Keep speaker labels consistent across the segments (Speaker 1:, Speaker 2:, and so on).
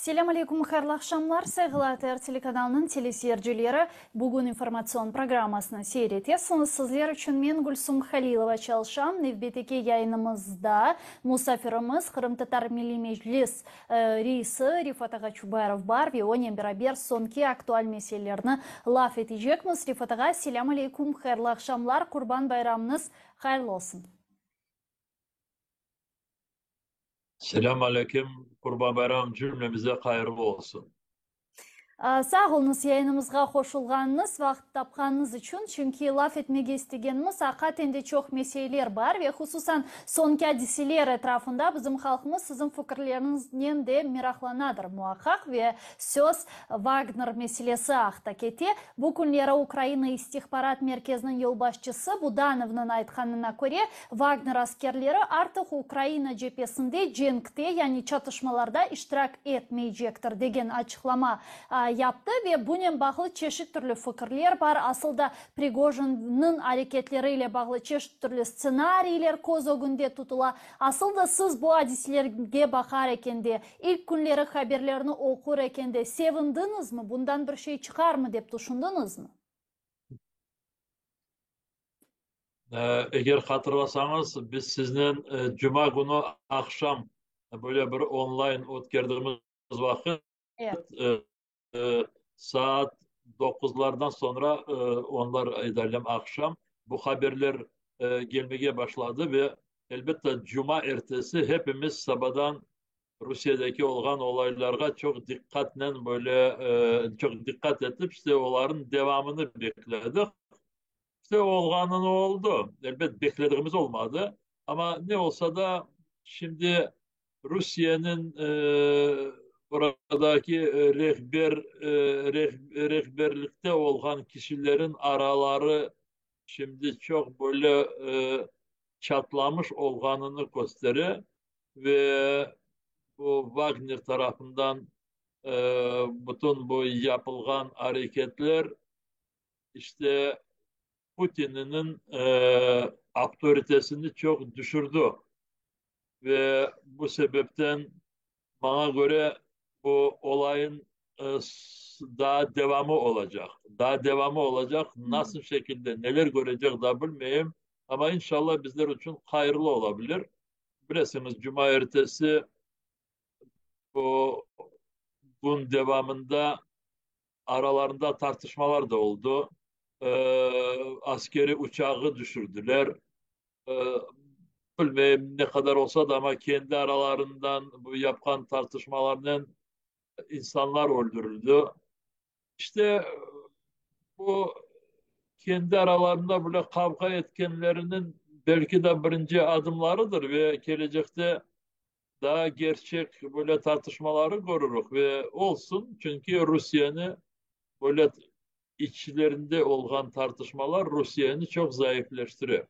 Speaker 1: Selam aleyküm, hayırlı akşamlar. Saygılar ATR telekanalının teleseyircileri. Bugün informasyon programmasını seyretesiniz. Sizler için ben Gülsüm Halilova çalışan. Növbeteki yayınımızda musafirimiz Kırım Tatar Milli Meclis reisi Rifat Ağa Çubayarov var ve onun beraber sonki aktual meselelerini laf edecekmiz. Rifat Ağa, selam aleyküm, hayırlı akşamlar. Kurban bayramınız hayırlı olsun.
Speaker 2: Selamun Aleyküm. Kurban Bayram cümlemize hayırlı olsun.
Speaker 1: Sağ olunuz yayınımızga koşulganınız, vakit tapkanınız için. Çünkü laf etmek istegenimiz hakikaten de çok meseleler var ve hususan son hadiseler etrafında bizim halkımız sizin fikirlerinizden de meraklanadır muhakkak ve söz Wagner meselesi haqda keti. Bu günlere Ukrayna İstihbarat Merkezi'nin yolbaşçısı Budanov'un aytkanına göre Wagner askerleri artık Ukrayna cephesinde cenkte yani çatışmalarda iştirak etmeyecektir degen açıklama yaptı ve bunun bağlı çeşit türlü fikirler var. Aslında Prigojin'in hareketleriyle bağlı çeşit türlü senariyler koz önünde tutula. Aslında siz bu hadiselerge bakar eken de ilk günleri haberlerini okur eken de sevindiniz mi? Bundan bir şey çıkar mı deyip düşündünüz mü?
Speaker 2: Eğer hatırlasanız biz sizden Cuma günü akşam böyle bir online o'tkirdiğimiz vakit
Speaker 1: Evet.
Speaker 2: e, saat 9'lardan sonra onlar edelim akşam bu haberler gelmeye başladı ve elbette Cuma ertesi hepimiz sabahdan Rusya'daki olan olaylara çok dikkatle böyle çok dikkat edip işte onların devamını bekledik. İşte olganın oldu. Elbette beklediğimiz olmadı. Ama ne olsa da şimdi Rusya'nın oradaki rehberlikte olan kişilerin araları şimdi çok böyle çatlamış olganını gösteriyor ve bu Wagner tarafından e, bütün bu yapılan hareketler işte Putin'in otoritesini çok düşürdü ve bu sebepten bana göre bu olayın daha devamı olacak. Daha devamı olacak. Nasıl şekilde neler görecek da bilmeyeyim. Ama inşallah bizler için hayırlı olabilir. Bilirsiniz Cuma ertesi bu bunun devamında aralarında tartışmalar da oldu. Askeri uçağı düşürdüler. Ee, Bilmeyeyim ne kadar olsa da ama kendi aralarından bu yapılan tartışmalarından insanlar öldürüldü. İşte bu kendi aralarında böyle kavga etkenlerinin belki de birinci adımlarıdır ve gelecekte daha gerçek böyle tartışmaları görürük ve olsun çünkü Rusya'nı böyle içlerinde olan tartışmalar Rusya'nı çok zayıflaştırıyor.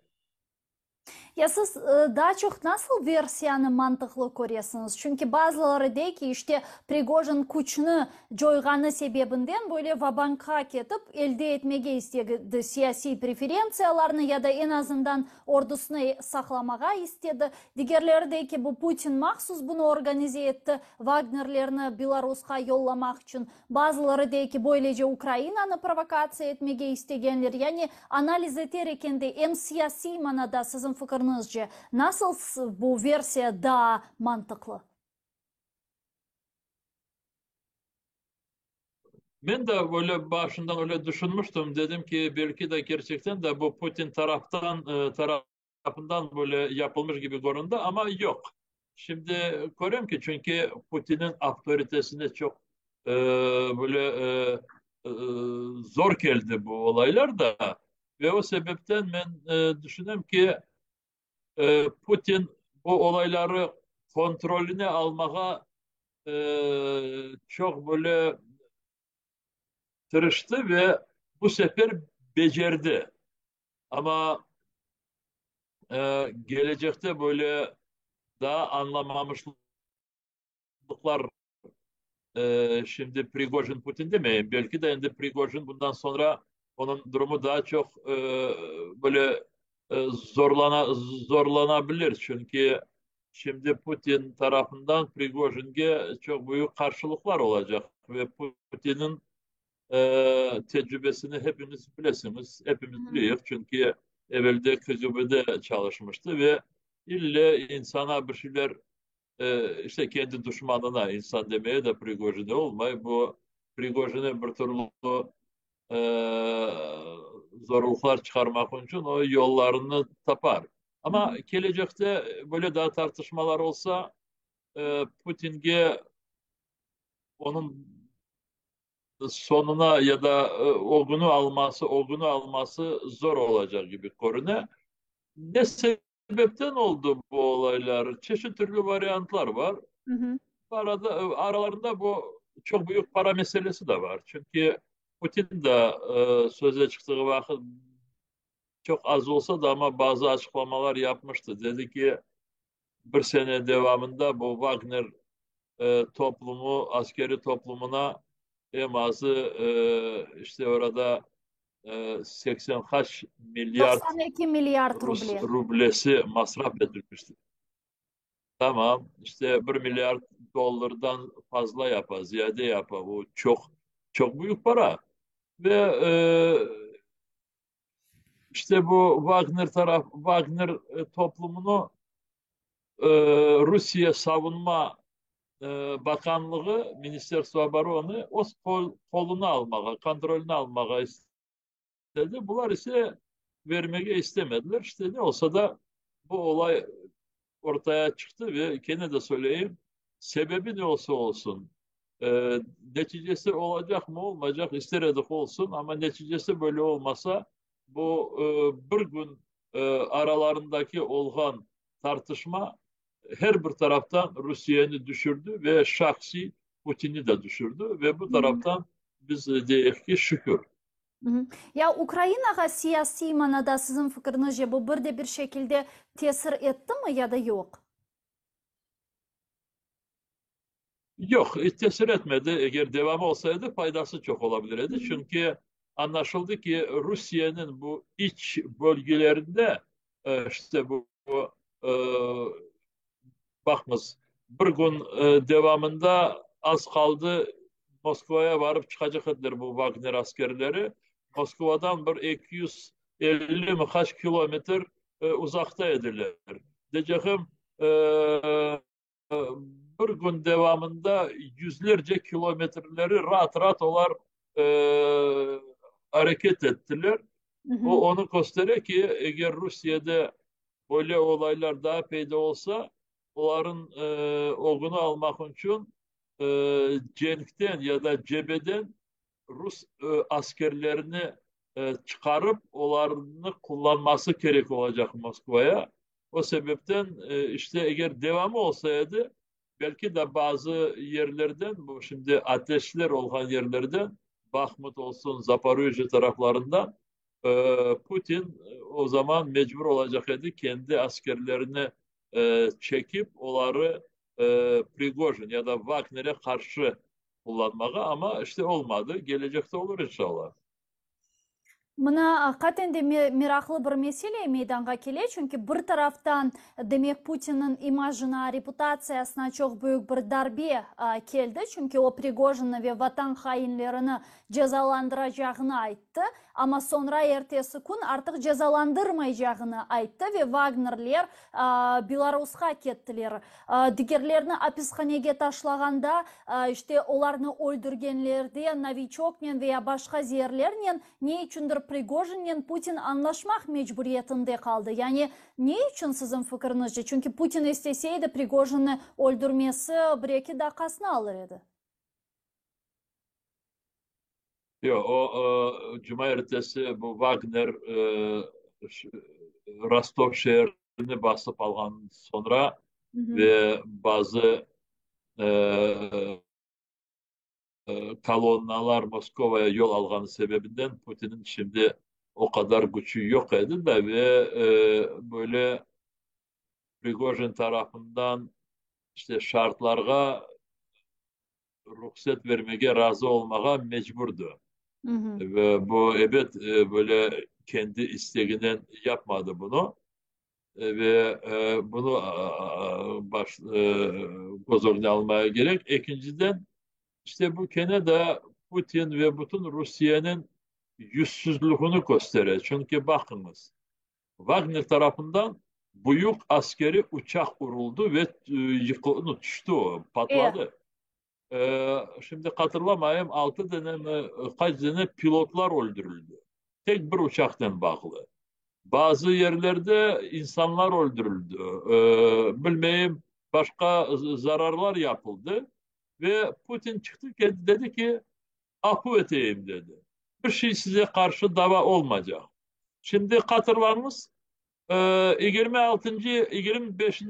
Speaker 1: Ya siz daha çok nasıl versiyanı mantıklı görüyorsunuz? Çünkü bazıları der ki işte Prigojin kuchni joyganı sebebinden böyle vabanka ketip elde etmege istedi siyasi preferensiyalarını ya da en azından ordusunu saklamaga istedi. Diğerleri der ki bu Putin mahsus bunu organize etti. Wagnerlerini Belarus'a yollamak için. Bazıları der ki böylece Ukrayna'nı provokatsiya etmege istegenler. Yani analiz ederken de hem siyasi manada sizin fikriniz nasıl bu versiya daha mantıklı?
Speaker 2: Ben de böyle başından öyle düşünmüştüm. Dedim ki belki de gerçekten de bu Putin tarafından böyle yapılmış gibi göründü ama yok. Şimdi görüyorum ki çünkü Putin'in otoritesine çok böyle e, zor geldi bu olaylar da ve o sebepten ben düşünüyorum ki Putin bu olayları kontrolüne almaya çok böyle tırıştı ve bu sefer becerdi. Ama gelecekte böyle daha anlamamışlıklar şimdi Prigojin Putin demeyin. Belki de şimdi Prigojin bundan sonra onun durumu daha çok böyle zorlanabilir. Çünkü şimdi Putin tarafından Prigojin'e çok büyük karşılıklar olacak ve Putin'in tecrübesini hepimiz bilesiniz, hepimiz biliyoruz. Çünkü evvelde KGB'de çalışmıştı ve ille insana bir şeyler işte kendi düşmanına insan demeye de Prigojin'e olmay. Bu Prigojin'e bir türlü e, zorluklar çıkarmak için o yollarını tapar.
Speaker 1: Hı
Speaker 2: Ama
Speaker 1: hı.
Speaker 2: gelecekte böyle daha tartışmalar olsa Putin'e onun sonuna ya da o günü alması zor olacak gibi görünüyor. Ne sebepten oldu bu olaylar? Çeşitli türlü varyantlar var.
Speaker 1: Hı hı.
Speaker 2: Aralarında bu çok büyük para meselesi de var. Çünkü Putin de söze çıktığı vakit çok az olsa da ama bazı açıklamalar yapmıştı. Dedi ki bir sene devamında bu Wagner toplumu, askeri toplumuna en azı işte orada 80 kaç milyar
Speaker 1: 92 milyar
Speaker 2: Rus
Speaker 1: rubli.
Speaker 2: rublesi masraf edilmişti. Tamam işte 1 milyar dolardan fazla yapar, ziyade yapar. Bu çok çok büyük para. Ve işte bu Wagner toplumunu e, Rusya Savunma e, Bakanlığı, Ministerstvo Obrony o kolunu almaya, kontrolünü almaya istedi. Bunlar ise vermeye istemediler. İşte ne olsa da bu olay ortaya çıktı ve gene de söyleyeyim sebebi ne olsa olsun neticesi olacak mı olmayacak isteredik olsun ama neticesi böyle olmasa bu bir gün aralarındaki olğan tartışma her bir taraftan Rusya'yı düşürdü ve şahsi Putin'i de düşürdü ve bu
Speaker 1: Hı hı.
Speaker 2: taraftan biz deyirik ki şükür.
Speaker 1: Hı hı. Ya Ukraynaga siyasi manada sizin fikrinizce bu bir şekilde tesir etti mi ya da yok?
Speaker 2: Yok, tesir etmedi. Eğer devamı olsaydı faydası çok
Speaker 1: Hı
Speaker 2: olabilirdi.
Speaker 1: hı.
Speaker 2: Çünkü anlaşıldı ki Rusya'nın bu iç bölgelerinde işte bu e, bakınız bir gün devamında az kaldı Moskova'ya varıp çıkacaklar bu Wagner askerleri. Moskova'dan bir 250 mi kaç kilometre uzakta ediler. Diyeceğim e, bir gün devamında yüzlerce kilometreleri rahat rahat olar e, hareket ettiler.
Speaker 1: Hı hı.
Speaker 2: O onu gösteriyor ki eğer Rusya'da böyle olaylar daha peyda olsa onların ogunu almak için cenkten ya da cebeden Rus askerlerini çıkarıp onlarını kullanması gerek olacak Moskova'ya. O sebepten işte eğer devamı olsaydı belki de bazı yerlerden bu şimdi ateşler olan yerlerden Bakhmut olsun Zaporojye taraflarından Putin o zaman mecbur olacak idi kendi askerlerini çekip onları Prigojin ya da Wagner'e karşı kullanmaya ama işte olmadı. Gelecekte olur inşallah.
Speaker 1: Мына катенде мираклы bir mesele meydanga келе, çünkü bir taraftan demek Putin'in imajına, reputasyasına çok büyük bir darbe geldi. Çünkü o Prigojin'i ve vatan hainlerini cezalandıracağını ayttı. Ama sonra ertesi gün artık cezalandırmayacağını ayttı ve Wagnerler Belarus'a kettiler. Diğerlerini hapishaneye taşlaganda işte onlarını öldürgenlerden Novichok'nen veya başka yerlerden ne içindir Prigojin'le Putin anlaşmak mecburiyetinde kaldı. Yani ne için sizin fikrinizce? Çünkü Putin isteseydi Prigojin'i öldürmesi bir iki dakikasını alırdı.
Speaker 2: Yok, o Cuma ertesi bu Wagner Rostov şehrini basıp algan sonra
Speaker 1: Hı hı.
Speaker 2: ve bazı e, kolonnalar Moskova'ya yol alganı sebebinden Putin'in şimdi o kadar gücü yok edildi de ve böyle Prigojin tarafından işte şartlara ruhsat vermeye razı olmaya mecburdu.
Speaker 1: Hı hı.
Speaker 2: Ve bu evet böyle kendi isteğinden yapmadı bunu. ve bunu göz önüne almaya gerek. İkinciden işte bu Kanada, Putin ve bütün Rusya'nın yüzsüzlüğünü gösteriyor. Çünkü bakınız, Wagner tarafından büyük askeri uçak vuruldu ve yıkıldı, düştü,
Speaker 1: E,
Speaker 2: patladı. Şimdi hatırlamayayım, 6 tane mi, kaç tane pilotlar öldürüldü. Tek bir uçaktan bağlı. Bazı yerlerde insanlar öldürüldü. Bilmeyeyim, başka zararlar yapıldı. Ve Putin çıktı dedi ki afu edeyim dedi. Bir şey size karşı dava olmayacak. Şimdi hatırlarınız 26. 25.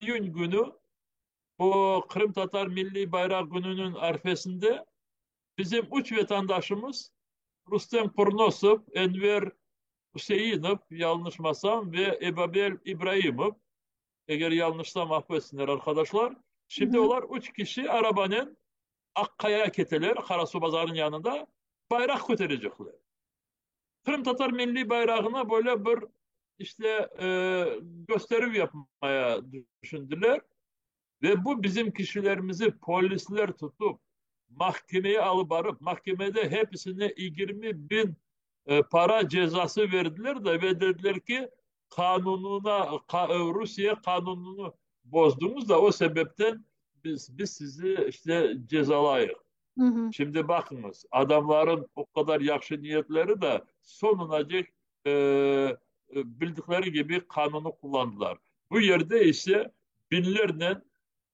Speaker 2: İyun günü bu Kırım Tatar Milli Bayrak Günü'nün arifesinde bizim üç vatandaşımız Rustem Kurnosov, Enver Hüseyinov, yanlışmasam, ve Ebabel İbrahimov, eğer yanlışsam affetsinler arkadaşlar.
Speaker 1: hı
Speaker 2: Şimdi
Speaker 1: hı,
Speaker 2: onlar üç kişi arabanın Akkaya keteler, Karasu Bazar'ın yanında bayrak götürecekler. Kırım Tatar milli bayrağına böyle bir işte gösteri yapmaya düşündüler. Ve bu bizim kişilerimizi polisler tutup mahkemeye alıp varıp mahkemede hepsine 20 bin para cezası verdiler de ve dediler ki Rusya kanununu bozdunuz da o sebepten biz sizi işte cezalayız.
Speaker 1: hı hı.
Speaker 2: Şimdi bakınız, adamların o kadar yakşı niyetleri de sonunacık bildikleri gibi kanunu kullandılar. Bu yerde ise binlerle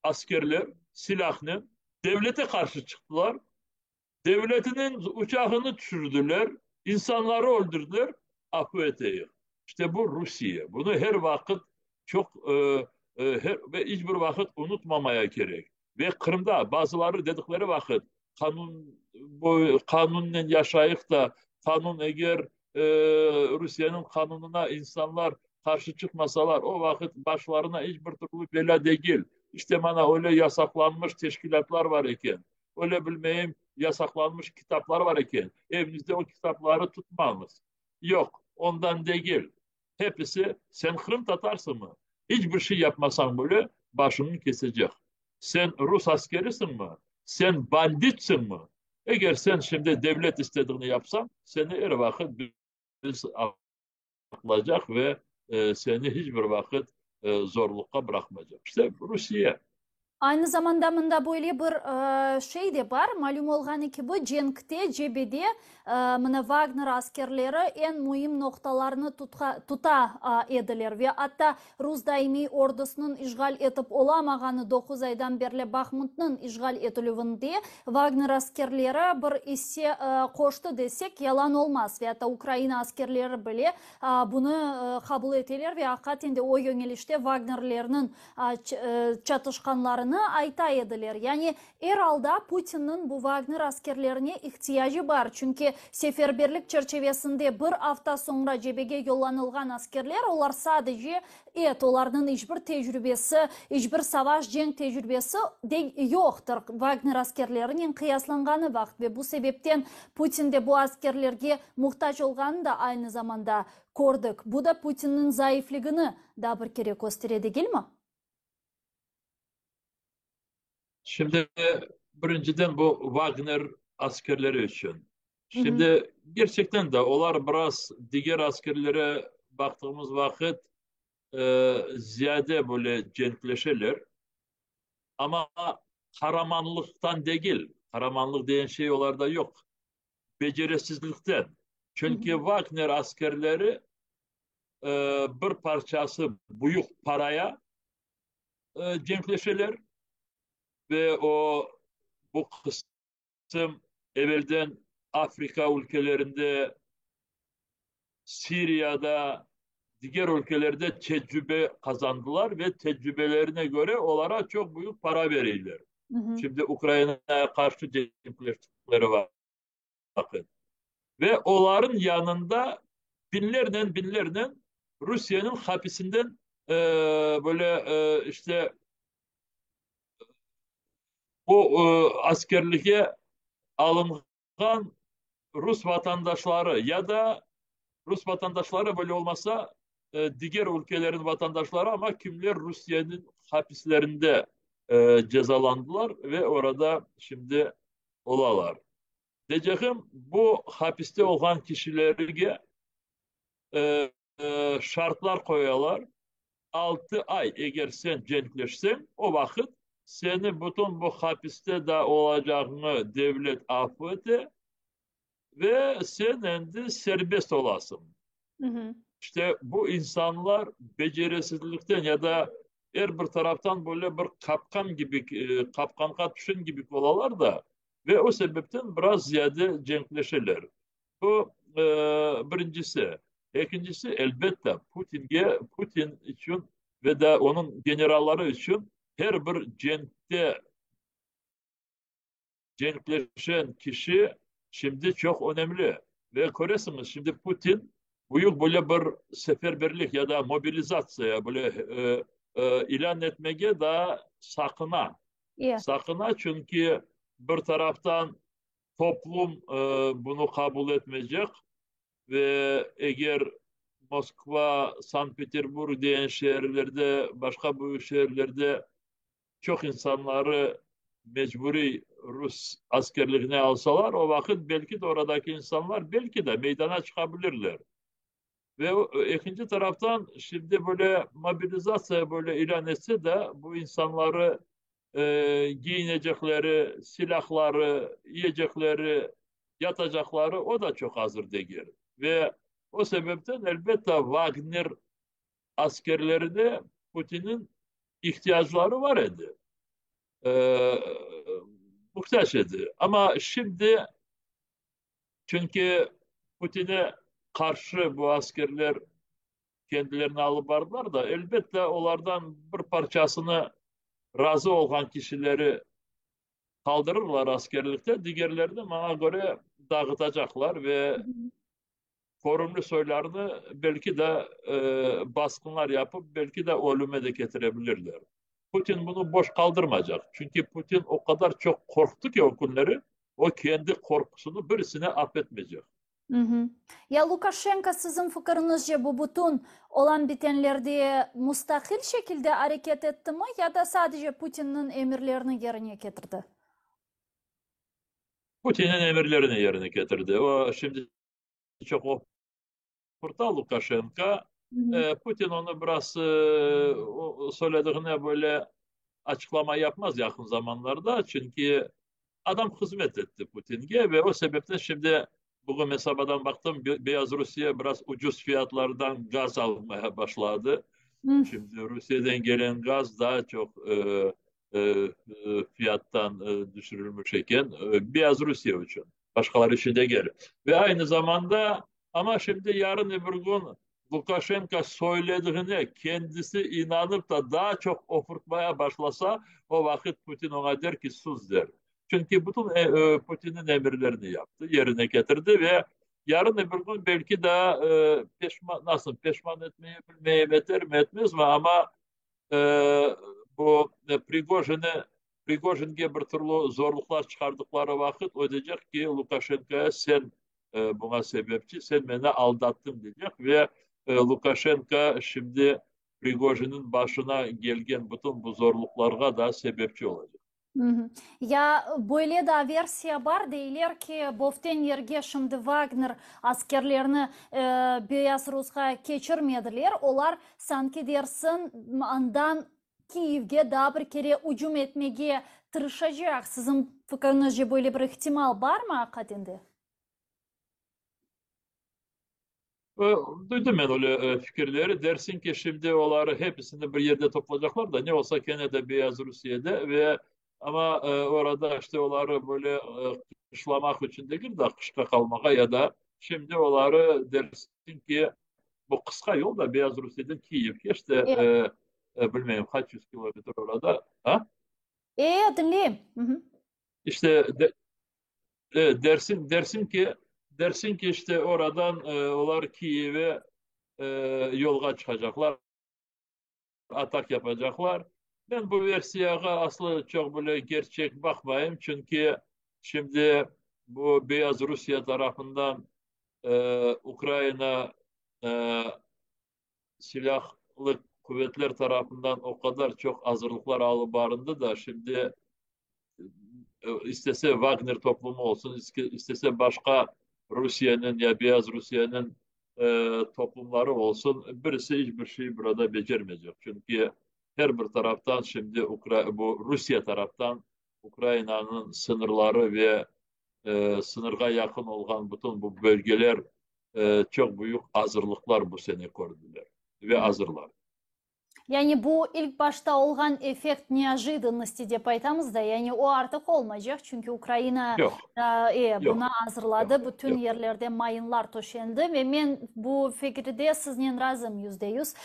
Speaker 2: askerler silahla devlete karşı çıktılar. Devletinin uçağını düşürdüler. İnsanları öldürdüler. Akıbeteyi. İşte bu Rusya. Bunu her vakit çok ve hiçbir vakit unutmamaya gerek. Ve Kırım'da bazıları dedikleri vakit bu kanunla yaşayıp da kanun eğer Rusya'nın kanununa insanlar karşı çıkmasalar o vakit başlarına hiçbir türlü bela değil. İşte bana öyle yasaklanmış teşkilatlar var iken, öyle bilmeyeyim yasaklanmış kitaplar var iken, evinizde o kitapları tutmamız. Yok, ondan değil. Hepsi sen Kırım Tatarsın mı? Hiçbir şey yapmasan böyle başını kesecek. Sen Rus askerisin mi? Sen banditsin mi? Eğer sen şimdi devlet istediğini yapsan seni her vakit biz aklayacak ve seni hiçbir vakit zorlukta bırakmayacak. İşte Rusya.
Speaker 1: Aynı zamanda mында böyle bir şey de var. Malum olğan ki bu cenkte cebede mına Wagner askerleri en mühim noktalarını tuta ediler ve hatta Rus daimi ordusunun işgal etip olamağını 9 aydan beri Bakhmut'un işgal edildiğinde Wagner askerleri bir ise koştu desek yalan olmaz ve hatta Ukrayna askerleri bile bunu kabul ettiler ve hakikaten de o yönelişte Wagnerlerinin çatışkanlarını ayta ediler. Yani herhalde Putin'in bu Wagner askerlerine ihtiyacı var. Çünkü seferberlik çerçevesinde bir hafta sonra cebege yollanılgan askerler, onlar sadece onların hiçbir tecrübesi, hiçbir savaş cenk tecrübesi yoktur. Wagner askerlerinin kıyaslanganı vakit ve bu sebepten Putin de bu askerlerge muhtaç olganı da aynı zamanda gördük. Bu da Putin'in zayıflığını da bir kere gösteredi, değil mi?
Speaker 2: Şimdi birinciden bu Wagner askerleri için.
Speaker 1: Hı hı.
Speaker 2: Şimdi gerçekten de onlar biraz diğer askerlere baktığımız vakit ziyade böyle cenkleşirler. Ama kahramanlıktan değil. Kahramanlık diyen şey onlarda yok. Becerisizlikten.
Speaker 1: Hı
Speaker 2: Çünkü
Speaker 1: hı.
Speaker 2: Wagner askerleri bir parçası büyük paraya cenkleşirler ve bu kısım evvelden Afrika ülkelerinde, Suriye'de, diğer ülkelerde tecrübe kazandılar ve tecrübelerine göre onlara çok büyük para verirler.
Speaker 1: Hı hı.
Speaker 2: Şimdi Ukrayna'ya karşı cenkleştikleri var. Bakın. Ve onların yanında binlerden Rusya'nın hapisinden e, böyle işte bu askerliğe alınan Rus vatandaşları ya da Rus vatandaşları böyle olmasa diğer ülkelerin vatandaşları ama kimler Rusya'nın hapislerinde cezalandılar ve orada şimdi olalar. Diyeceğim bu hapiste olan kişileri e, şartlar koyuyorlar. 6 ay eğer sen cenkleşsen o vakit seni bütün bu hapiste de olacağını devlet affetti ve sen şimdi serbest olasın.
Speaker 1: Hı hı.
Speaker 2: İşte bu insanlar becerisizlikten ya da her bir taraftan böyle bir kapkan gibi kapkanka düşün gibi olalar da ve o sebepten biraz ziyade cenkleşirler. Bu birincisi. İkincisi elbette Putin için ve de onun generalları için her bir cenkleşen kişi şimdi çok önemli. Ve görüyorsunuz şimdi Putin büyük böyle bir seferberlik ya da mobilizasyon böyle ilan etmeye da sakına.
Speaker 1: İyi.
Speaker 2: Sakına çünkü bir taraftan toplum bunu kabul etmeyecek ve eğer Moskva, Sankt Petersburg diyen şehirlerde, başka büyük şehirlerde çok insanları mecburi Rus askerliğine alsalar o vakit belki de oradaki insanlar belki de meydana çıkabilirler. Ve ikinci taraftan şimdi böyle mobilizasyon böyle ilan etse de bu insanları giyinecekleri, silahları, yiyecekleri, yatacakları o da çok hazır değil. Ve o sebepten elbette Wagner askerlerine Putin'in ihtiyaçları var idi. Ee, muhtaç idi. Ama şimdi çünkü Putin'e karşı bu askerler kendilerini alıp vardılar da elbette onlardan bir parçasını razı olan kişileri kaldırırlar askerlikte. Diğerlerini bana göre dağıtacaklar
Speaker 1: Hı
Speaker 2: ve
Speaker 1: hı.
Speaker 2: korumlu soylarını belki de baskınlar yapıp belki de ölüme de getirebilirler. Putin bunu boş kaldırmayacak. Çünkü Putin o kadar çok korktu ki o günleri o kendi korkusunu birisine affetmeyecek.
Speaker 1: Hı hı. Ya Lukashenko sizin fikrinizce bu bütün olan bitenlerde müstakil şekilde hareket etti mi ya da sadece Putin'in emirlerini yerine getirdi?
Speaker 2: Putin'in emirlerini yerine getirdi. O şimdi çok okurta Lukashenko.
Speaker 1: Hı hı.
Speaker 2: Putin onu biraz o söylediğine böyle açıklama yapmaz yakın zamanlarda. Çünkü adam hizmet etti Putin'e ve o sebepten şimdi bugün hesabadan baktım Beyaz Rusya biraz ucuz fiyatlardan gaz almaya başladı.
Speaker 1: Hı.
Speaker 2: Şimdi Rusya'dan gelen gaz daha çok fiyattan düşürülmüş iken Beyaz Rusya için. Başkaları için de gelir. Ve aynı zamanda ama şimdi yarın öbür gün Lukashenko söylediğine kendisi inanıp da daha çok ofurtmaya başlasa o vakit Putin ona der ki sus der. Çünkü bütün Putin'in emirlerini yaptı, yerine getirdi ve yarın öbür gün belki daha peşman etmeyi bilmeye yeter mi etmez mi ama e, bu Prigojin'e bir türlü zorluklar çıkardıkları vakit o diyecek ki Lukashenko'ya sen buna sebepçi, sen beni aldattın diyecek ve Lukashenko şimdi Prigojin'in başına gelgen bütün bu zorluklara da sebepçi olacak.
Speaker 1: Hı hı. Ya böyle de versiya var deyler ki boften yerge şimdi Wagner askerlerini Beyaz Rus'a geçirmediler. Olar sanki dersin andan Kiev'e daha bir kere hücum etmeye tırışacak. Sizin fikrinizce böyle bir ihtimal var mı hakikaten?
Speaker 2: E, duydum ben öyle fikirleri. Dersin ki şimdi onları hepsini bir yerde toplayacaklar da ne olsa gene de Beyaz Rusya'da ve ama orada işte onları böyle kışlamak için değil de kışta kalmaya ya da şimdi onları dersin ki bu kısa yol da Beyaz Rusya'dan Kiev'e işte
Speaker 1: Evet.
Speaker 2: bilmiyorum kaç yüz kilometre orada. Ha?
Speaker 1: Dinleyeyim. Hı hı.
Speaker 2: İşte dersin ki işte oradan onlar Kiev'e e, yolga çıkacaklar, atak yapacaklar. Ben bu versiyaya aslı çok böyle gerçek bakmayayım. Çünkü şimdi bu Beyaz Rusya tarafından Ukrayna e, silahlı kuvvetler tarafından o kadar çok hazırlıklar alıp barındı da şimdi istese Wagner toplumu olsun, istese başka Rusya'nın ya Beyaz Rusya'nın toplumları olsun, birisi hiçbir şeyi burada becermeyecek. Çünkü her bir taraftan şimdi bu Rusya taraftan Ukrayna'nın sınırları ve sınırga yakın olan bütün bu bölgeler çok büyük hazırlıklar bu sene gördüler ve hazırlar.
Speaker 1: Yani bu ilk başta olgan efekt neожиданности деп айтамыз da, yani o artık olmayacak çünkü Ukrayna
Speaker 2: Yok,
Speaker 1: buna
Speaker 2: yok, yok,
Speaker 1: hazırladı. Bütün
Speaker 2: yok.
Speaker 1: yerlerde mayınlar toşendi ve men bu fikirde sizden razım %100.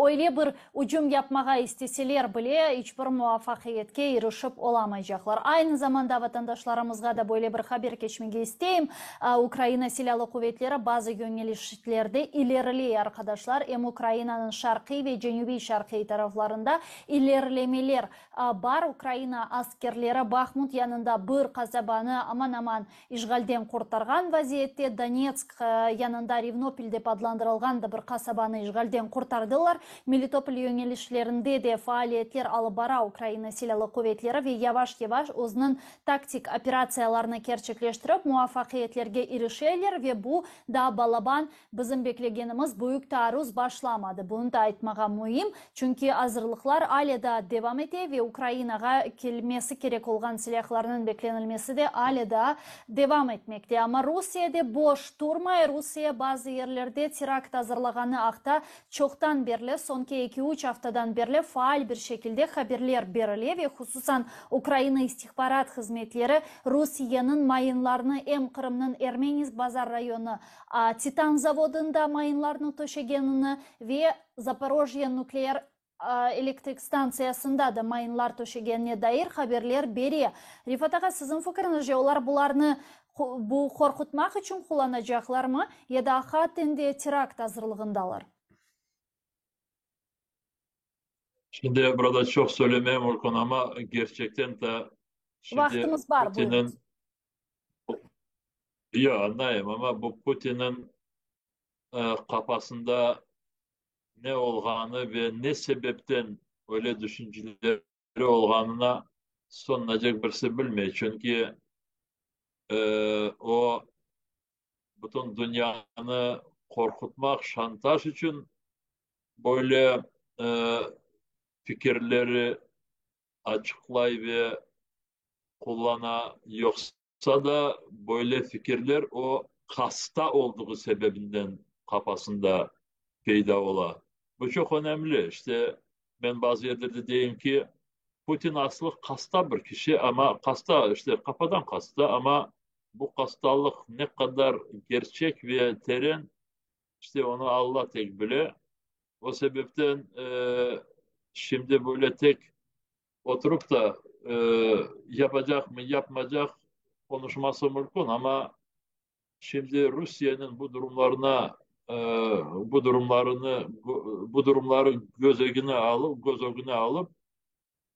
Speaker 1: Öyle bir ucum yapmağa isteseler bile hiçbir muvaffakiyetke erişip olamayacaklar. Aynı zamanda vatandaşlarımızga da böyle bir haber geçmek isteyeyim. Ukrayna Silahlı Kuvvetleri bazı yönelişlerde ilerliyor arkadaşlar. Hem Ukrayna'nın şarkı ve cenubi şarkı taraflarında ilerlemeler var. Ukrayna askerleri Bakhmut yanında bir kasabanı aman aman işgalden kurtargan vaziyette. Donetsk yanında Rivnopil dep adlandırılgan da bir kasabanı işgalden kurtardılar. Melitopol yönelişlerinde de faaliyetler alıp bara Ukrayna Silahlı Kuvvetleri ve yavaş yavaş o'zining taktik operatsiyalarını gerçekleştirip muvaffakiyetlerge erişerler ve bu da balaban bizim beklegenimiz büyük taarruz başlamadı. Bunu da aytmaga muhim. Çünkü hazırlıklar hala da devam ediyor ve Ukrayna'ga gelmesi gerek olan silahlarının beklenilmesi de hala da devam etmekte. Ama Rusya'da boş durmay. Rusya bazı yerlerde terakt hazırlaganı akta çoktan beri, sonki 2-3 haftadan beri faal bir şekilde haberler beriliyor ve hususan Ukrayna istihbarat hizmetleri Rusya'nın mayınlarını hem Kırım'ın Ermeniz Bazar rayonu Titan zavodunda mayınlarını toşegenini ve Zaporojye nükleer elektrik stansiyasında da mayınlar toşegenine dair haberler beriyor. Rifat ağa, sizin fikrinizce onlar bularını bu korkutmak için kullanacaklar mı ya da hakikaten terakt hazırlığındalar?
Speaker 2: Şimdi burada çok söylemeye mümkün ama gerçekten de şimdi
Speaker 1: Vaktimiz var, buyurunuz.
Speaker 2: Putin'in ya anlayayım ama bu Putin'in kafasında ne olağını ve ne sebepten öyle düşünceleri olağanına sonlanacak birisi bilmiyor. Çünkü o bütün dünyanı korkutmak, şantaj için böyle e, fikirleri açıklay ve kullana yoksa da böyle fikirler o hasta olduğu sebebinden kafasında peyda ola. Bu çok önemli. İşte ben bazı yerlerde diyeyim ki Putin aslı hasta bir kişi ama hasta işte kafadan hasta ama bu hastalık ne kadar gerçek ve terin işte onu Allah tek bile. O sebepten şimdi böyle tek oturup da e, yapacak mı yapmayacak konuşması mümkün ama şimdi Rusya'nın bu durumlarına e, bu durumları göz önüne alıp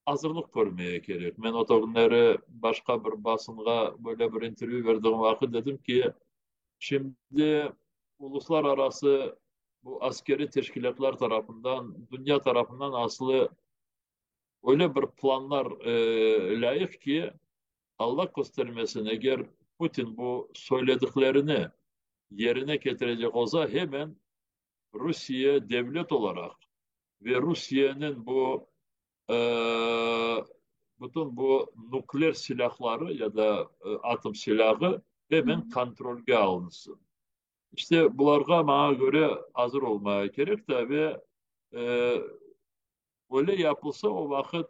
Speaker 2: hazırlık görmeye gerek. Ben o günleri başka bir basınga böyle bir interview verdiğim vakit dedim ki şimdi uluslararası bu askeri teşkilatlar tarafından, dünya tarafından aslı öyle bir planlar layık ki Allah göstermesin eğer Putin bu söylediklerini yerine getirecek olsa hemen Rusya devlet olarak ve Rusya'nın bu e, bütün bu nükleer silahları ya da atom silahı
Speaker 1: Hı hı.
Speaker 2: hemen kontrolge alınsın. İşte bunlara bana göre hazır olmaya gerek tabii. E, öyle yapılsa o vakit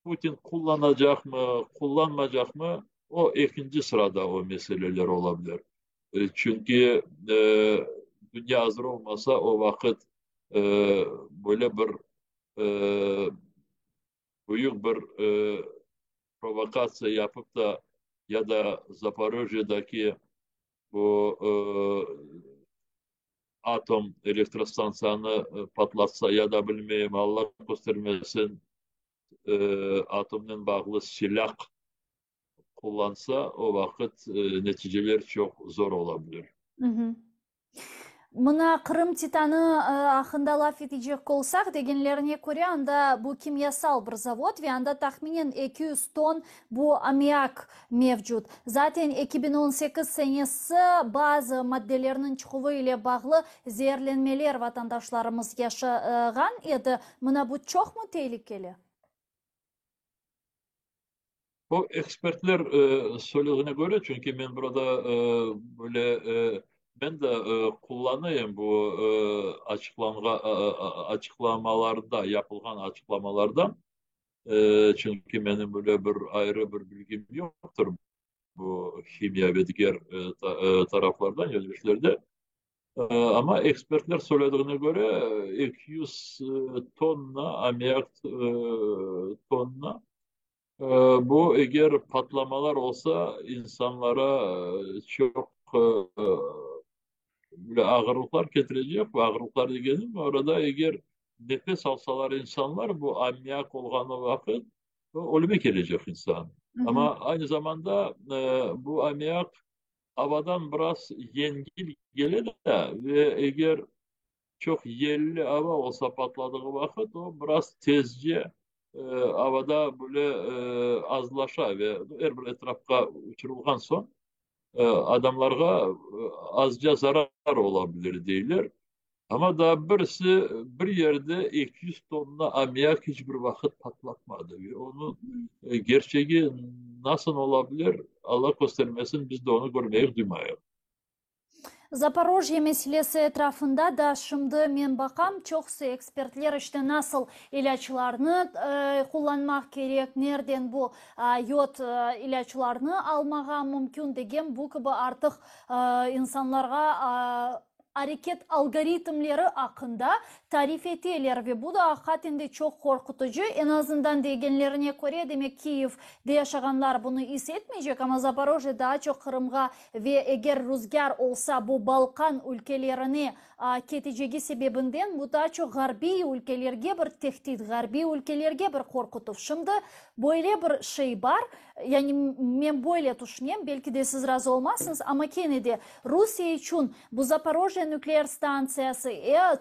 Speaker 2: Putin kullanacak mı, kullanmayacak mı? O ikinci sırada o meseleler olabilir. Çünkü dünya hazır olmasa o vakit e, böyle bir e, büyük bir provokasyon yapıp da ya da Zaporojye'deki bu atom elektrostansiyonu patlatsa ya da bilmeyeyim Allah göstermesin atomdan bağlı silah kullansa o vakit neticeler çok zor olabilir.
Speaker 1: Hı hı. Mına Kırım Titanı hakkında laf edecek olsak degenlerine göre anda bu kimyasal bir zavod ve anda tahminen 200 ton bu ammiak mevcut. Zaten 2018 senesi bazı maddelerinin çıkışı ile bağlı zehirlenmeler vatandaşlarımız yaşagan edi. Mına bu çok mu tehlikeli?
Speaker 2: Bu ekspertler söylediğine göre çünkü ben burada böyle ben de kullanayım bu açıklamalarda yapılan açıklamalardan çünkü benim böyle bir ayrı bir bilgim yoktur bu kimya ve diğer taraflardan yönelişlerde. Ama ekspertler söylediğine göre 200 tonla amonyak tonla Ee, bu eğer patlamalar olsa insanlara çok böyle ağırlıklar getirecek. Bu ağırlıklar dedim orada eğer nefes alsalar insanlar bu ammiyak olganı vakit ölüme gelecek insan.
Speaker 1: Hı hı.
Speaker 2: Ama aynı zamanda bu ammiyak havadan biraz yengil gelir de ve eğer çok yerli hava olsa patladığı vakit o biraz tezce havada böyle azlaşa ve her bir etrafta uçurulgan son adamlara azca zarar olabilir değiller. Ama da birisi bir yerde 200 tonla ammiyak hiçbir vakit patlatmadı. Ve onun gerçeği nasıl olabilir? Allah göstermesin biz de onu görmeye duymayalım.
Speaker 1: Zaporojye meselesi etrafında da şimdi men bakam çoksu ekspertler işte nasıl ilaçlarını kullanmak gerek, nereden bu yod ilaçlarını almağa mümkün degen bu gibi artık insanlarga hareket algoritmleri hakkında tarif etiyorlar ve bu da hakikaten de çok korkutucu. En azından degenlerine göre demek Kiev'de yaşayanlar bunu hissetmeyecek ama Zaporojye daha çok Kırım'a ve eğer rüzgar olsa bu Balkan ülkelerine keteceği sebebinden bu daha çok garbi ülkelerge bir tehdit, garbi ülkelerge bir korkutuş. Şimdi böyle bir şey var. Yani ben böyle düşünüyorum. Belki de siz razı olmazsınız ama gene de Rusya için bu Zaporojye nükleer stansiyası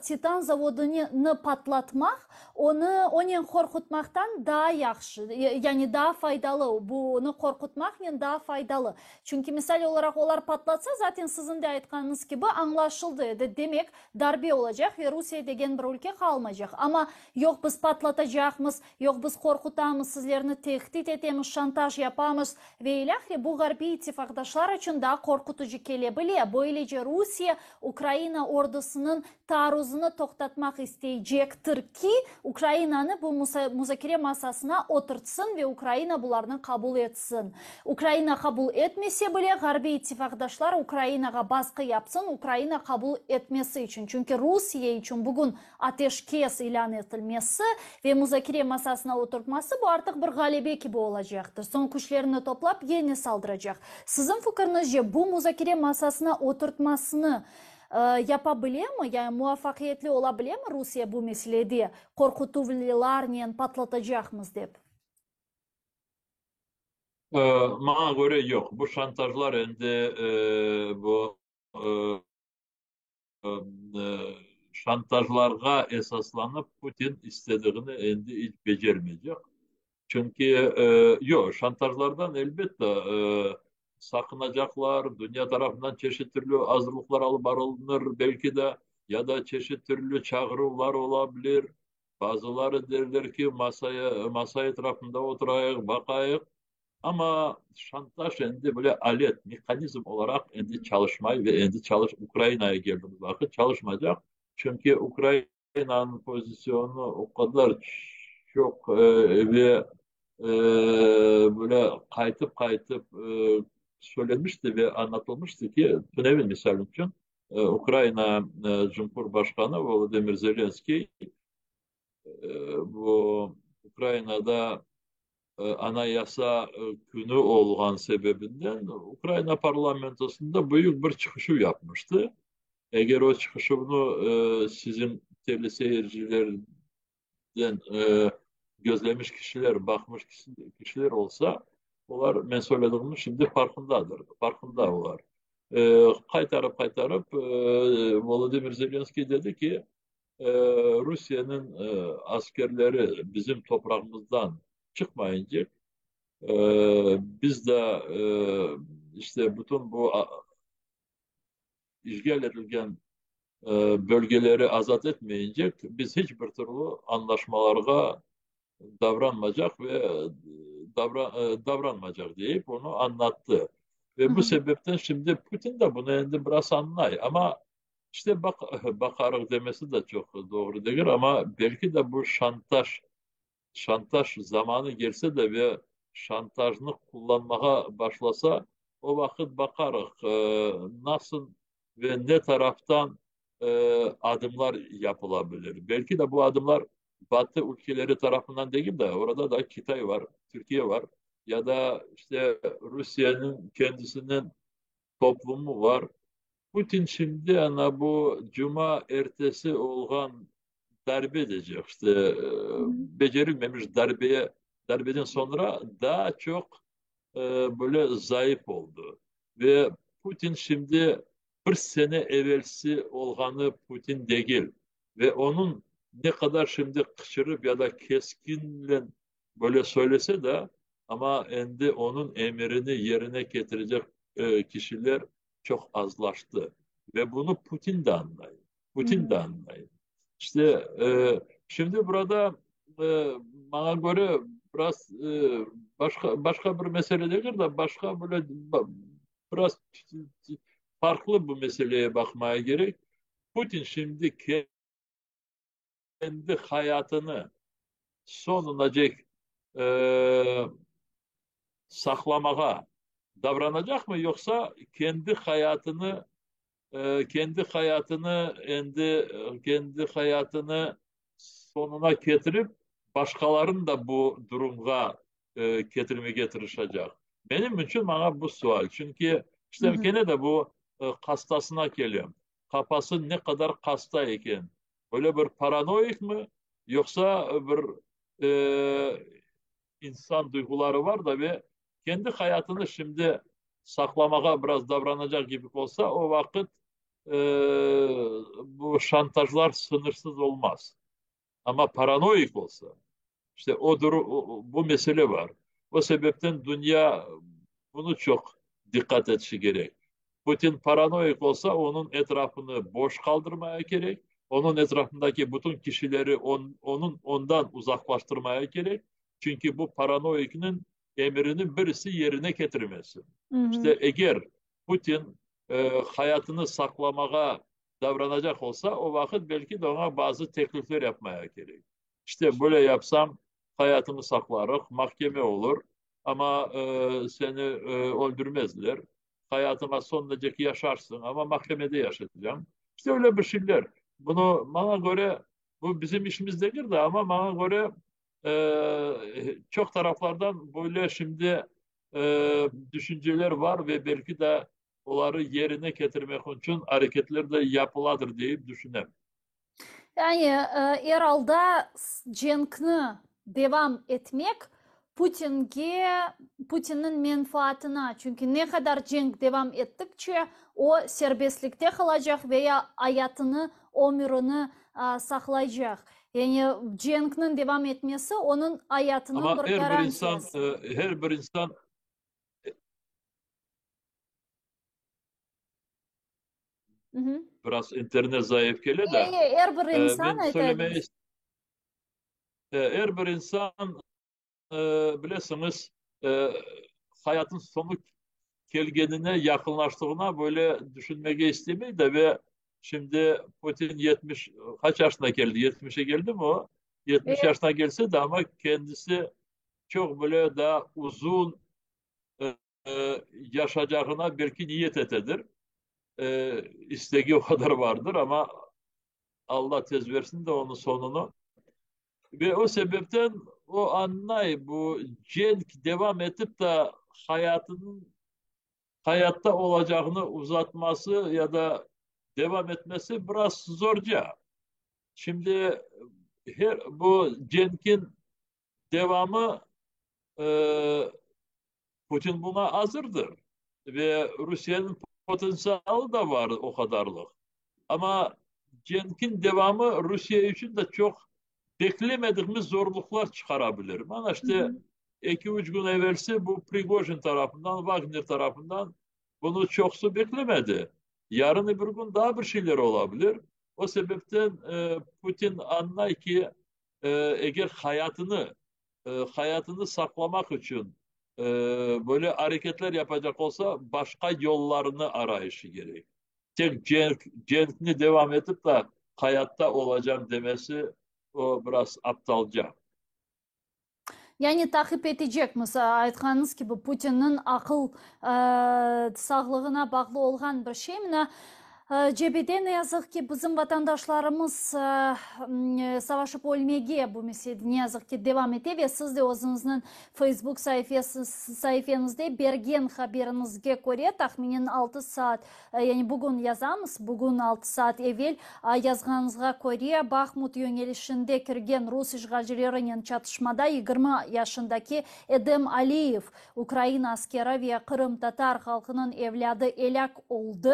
Speaker 1: Titan zavodunu patlatmak onu korkutmaktan daha yaxşı. Yani daha faydalı. Bunu korkutmak daha faydalı. Çünkü misal olarak onlar patlatsa zaten sizin de aytkanınız gibi anlaşıldı. Demek darbe olacak ve Rusya degen bir ülke kalmayacak. Ama yok biz patlatacakmız, yok biz korkutamız, sizlerini tehdit etemiz, şantaj yapamız ve ilahi bu garbi ittifakdaşlar için daha korkutucu gelebilir. Böylece Rusya Ukrayna ordusunun taarruzunu toktatmak isteyecektir ki Ukrayna'nı bu müzakere masasına oturtsun ve Ukrayna bunlarını kabul etsin. Ukrayna kabul etmese bile Garbi ittifakdaşlar Ukrayna'ya baskı yapsın, Ukrayna kabul etmesi için. Çünkü Rusya için bugün ateşkes ilan edilmesi ve müzakere masasına oturtması bu artık bir galibe gibi olacaktır. Son güçlerini toplap yeni saldıracak. Sizin fikrinizce bu müzakere masasına oturtmasını yapabilir mi? Yani muvaffakiyetli olabilir mi Rusya bu meselede korkutucularla patlatacakmız deyip?
Speaker 2: Bana göre yok. Bu şantajlar endi bu e, şantajlarga esaslanıp Putin istediğini endi hiç becermeyecek. Çünkü yok şantajlardan elbette sakınacaklar. Dünya tarafından çeşitli türlü hazırlıklar alıp alınır belki de ya da çeşitli türlü çağrılar olabilir. Bazıları derler ki masa etrafında oturayık, bakayık. Ama şantaj endi böyle alet, mekanizm olarak endi çalışmayı ve endi Ukrayna'ya geldiğimiz vakit çalışmayacak. Çünkü Ukrayna'nın pozisyonu o kadar çok ve e, böyle kaytıp söylenmişti ve anlatılmıştı ki Tunevin misal için Ukrayna Cumhurbaşkanı Volodymyr Zelenski bu Ukrayna'da anayasa günü olan sebebinden Ukrayna parlamentosunda büyük bir çıkışı yapmıştı. Eğer o çıkışını sizin teleseyircilerden gözlemiş kişiler, bakmış kişiler olsa onlar ben söylediğimin şimdi farkındadır. Farkında olar. Kaytarıp kaytarıp Volodymyr Zelenski dedi ki Rusya'nın askerleri bizim toprakımızdan çıkmayınca biz de işte bütün bu işgal edilen bölgeleri azat etmeyince biz hiçbir türlü anlaşmalara davranmayacak ve davranmayacak deyip onu anlattı.
Speaker 1: Hı
Speaker 2: Ve bu
Speaker 1: hı.
Speaker 2: sebepten şimdi Putin de bunu endi biraz anlay. Ama işte bakarız demesi de çok doğru değil ama belki de bu şantaj zamanı gelse de ve şantajını kullanmaya başlasa o vakit bakarız nasıl ve ne taraftan adımlar yapılabilir. Belki de bu adımlar Batı ülkeleri tarafından değil de orada da Kitay var, Türkiye var ya da işte Rusya'nın kendisinin toplumu var. Putin şimdi ana bu Cuma ertesi olan darbe edecek. İşte
Speaker 1: Hı hı.
Speaker 2: becerilmemiş darbeden sonra daha çok böyle zayıf oldu. Ve Putin şimdi bir sene evvelsi olganı Putin değil. Ve onun ne kadar şimdi kışırıp ya da keskinle böyle söylese de ama endi onun emrini yerine getirecek kişiler çok azlaştı. Ve bunu Putin de anlayın.
Speaker 1: Hı
Speaker 2: Putin
Speaker 1: hı.
Speaker 2: de anlayın. İşte şimdi burada bana göre biraz başka bir mesele değil de başka böyle biraz farklı bu meseleye bakmaya gerek. Putin şimdi kendi hayatını sonuna dek e, saklamaya davranacak mı yoksa kendi hayatını sonuna getirip başkalarını da bu durumga getirmeye çalışacak. Benim için bana bu sual. Çünkü
Speaker 1: Hı
Speaker 2: işte
Speaker 1: hı.
Speaker 2: gene de bu kastasına geliyorum. Kafası ne kadar hasta iken öyle bir paranoik mi yoksa bir insan duyguları var da ve kendi hayatını şimdi saklamaya biraz davranacak gibi olsa o vakit e, bu şantajlar sınırsız olmaz. Ama paranoik olsa işte bu mesele var. O sebepten dünya bunu çok dikkat etmesi gerek. Putin paranoik olsa onun etrafını boş kaldırmaya gerek. Onun etrafındaki bütün kişileri ondan uzaklaştırmaya gerek. Çünkü bu paranoikinin emrini birisi yerine getirmesi.
Speaker 1: Hı hı.
Speaker 2: İşte eğer Putin hayatını saklamaya davranacak olsa o vakit belki de ona bazı teklifler yapmaya gerek. İşte böyle yapsam hayatımı saklarım, mahkeme olur ama seni öldürmezler. Hayatıma son derece yaşarsın ama mahkemede yaşatacağım. İşte öyle bir şeyler. Bunu bana göre bu bizim işimiz değil de ama bana göre çok taraflardan böyle şimdi düşünceler var ve belki de onları yerine getirmek için hareketler de yapıladır diye düşünüyorum.
Speaker 1: Yani herhalde cenkni devam etmek Putin'in menfaatine. Çünkü ne kadar cenk devam ettikçe o serbestlikte kalacak veya hayatını, ömrünü saklayacak. Yani cenknin devam etmesi onun hayatının
Speaker 2: Ama
Speaker 1: bir garantiyası.
Speaker 2: her bir insan
Speaker 1: Hı hı.
Speaker 2: biraz internet zayıf gele de
Speaker 1: Her bir insan
Speaker 2: ben söylemeye
Speaker 1: etediniz.
Speaker 2: her bir insan e, bilesiniz e, hayatın sonu kelgenine yakınlaştığına böyle düşünmeye istemeyi de ve şimdi Putin 70 kaç yaşına geldi? 70'e geldi mi o? 70
Speaker 1: Evet.
Speaker 2: yaşına gelse de ama kendisi çok böyle daha uzun e, yaşayacağına belki niyet etedir. İstegi o kadar vardır ama Allah tez versin de onun sonunu. Ve o sebepten o anlay bu cenk devam edip de hayatının hayatta olacağını uzatması ya da devam etmesi biraz zorca. Şimdi bu cenkin devamı e, Putin buna hazırdır. Ve Rusya'nın potansiyeli da var o kadarlık. Ama Cenk'in devamı Rusya için de çok beklemediğimiz zorluklar çıkarabilir. Bana
Speaker 1: Hı
Speaker 2: işte
Speaker 1: hı.
Speaker 2: 2-3 gün evvelsi bu Prigozhin tarafından, Wagner tarafından bunu çok su beklemedi. Yarın öbür gün daha bir şeyler olabilir. O sebepten Putin anlay ki eğer hayatını saklamak için böyle hareketler yapacak olsa başka yollarını arayışı gerek. Tek Cenk'ini devam edip de hayatta olacağım demesi o biraz aptalca.
Speaker 1: Yani takip edecek mesela aytkanınız gibi Putin'in akıl sağlığına bağlı olan bir şey mi? Cebede ne yazık ki bizim vatandaşlarımız savaşıp ölmege bu meselede ne yazık ki devam ediyor ve siz de özünüzün Facebook sayfanızda bergen haberinizge göre tahminen 6 saat yani bugün yazamız bugün 6 saat evvel yazganınızga göre Bakhmut yönelişinde kirgen Rus işgalcilerinin çatışmada 20 yaşındaki Edem Aliyev Ukrayna askeri ve Kırım Tatar halkının evladı elak oldu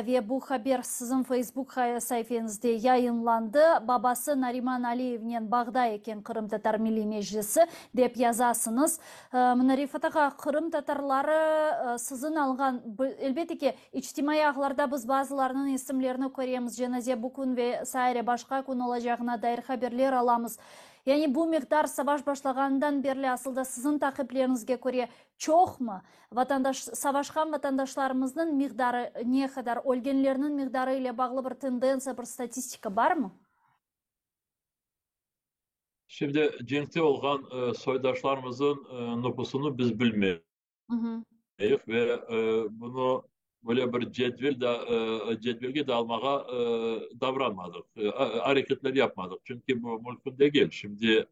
Speaker 1: ve bu haber sizin Facebook sayfanızda yayınlandı. Babası Nariman Aliyev'nin Bağda eken Kırım Tatar Milli Meclisi dep yazasınız. Rifat ağa, Kırım Tatarları sizin algan, elbette ki içtimai ağlarda biz bazılarının isimlerini koyuyoruz. Cenaze bugün ve saire başka gün olacağına dair haberler alamız. Yani bu miktar savaş başlagandan beri aslında sizin takiplerinizge göre çok mu? Savaşkan vatandaşlarımızın miktarı ne kadar, ölgenlerinin miktarı ile bağlı bir tendensiya, bir statistika var mı?
Speaker 2: Şimdi Cenk'te olan soydaşlarımızın nüfusunu biz bilmiyoruz
Speaker 1: Hı hı.
Speaker 2: ve bunu böyle bir cetvelge de almaya davranmadık. Hareketler yapmadık. Çünkü bu mümkün değil. Şimdi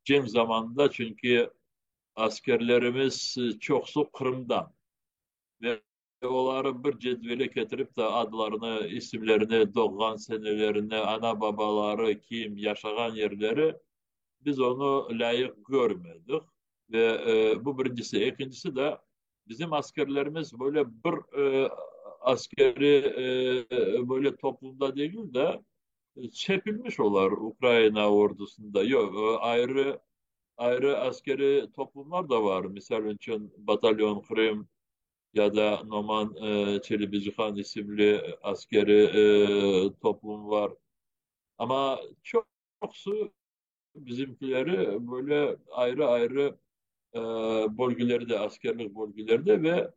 Speaker 2: Cenk zamanında çünkü askerlerimiz çoxsu Kırım'dan ve onları bir cetvele getirip de adlarını, isimlerini, doğan senelerini, ana babaları, kim, yaşayan yerleri biz onu layık görmedik. Ve bu birincisi. İkincisi de bizim askerlerimiz böyle bir askeri böyle toplumda değil de çepilmiş olar Ukrayna ordusunda. Yok, ayrı askeri toplumlar da var. Misal için Batalyon Kırım ya da Noman Çelibicihan isimli askeri toplum var. Ama çoksu bizimkileri böyle ayrı ayrı bölgelerde, askerlik bölgelerde ve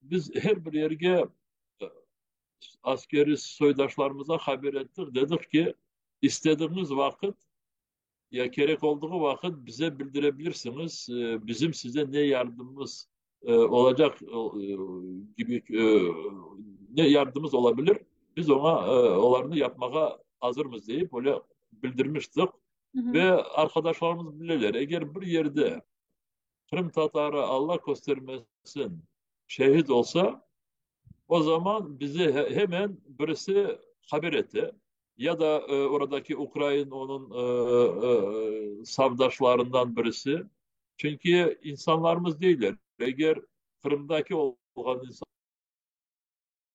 Speaker 2: biz her bir yere askeri soydaşlarımıza haber ettik. Dedik ki istediğiniz vakit ya gerek olduğu vakit bize bildirebilirsiniz. Bizim size ne yardımımız olacak gibi ne yardımımız olabilir? Biz onlarını yapmaya hazırız deyip öyle bildirmiştik.
Speaker 1: Hı hı.
Speaker 2: Ve arkadaşlarımız bilirler. Eğer bir yerde Kırım Tatarı Allah göstermesin şehit olsa o zaman bizi hemen birisi haber etti. Ya da oradaki Ukrayna onun savdaşlarından birisi. Çünkü insanlarımız değiller. Eğer Kırım'daki olan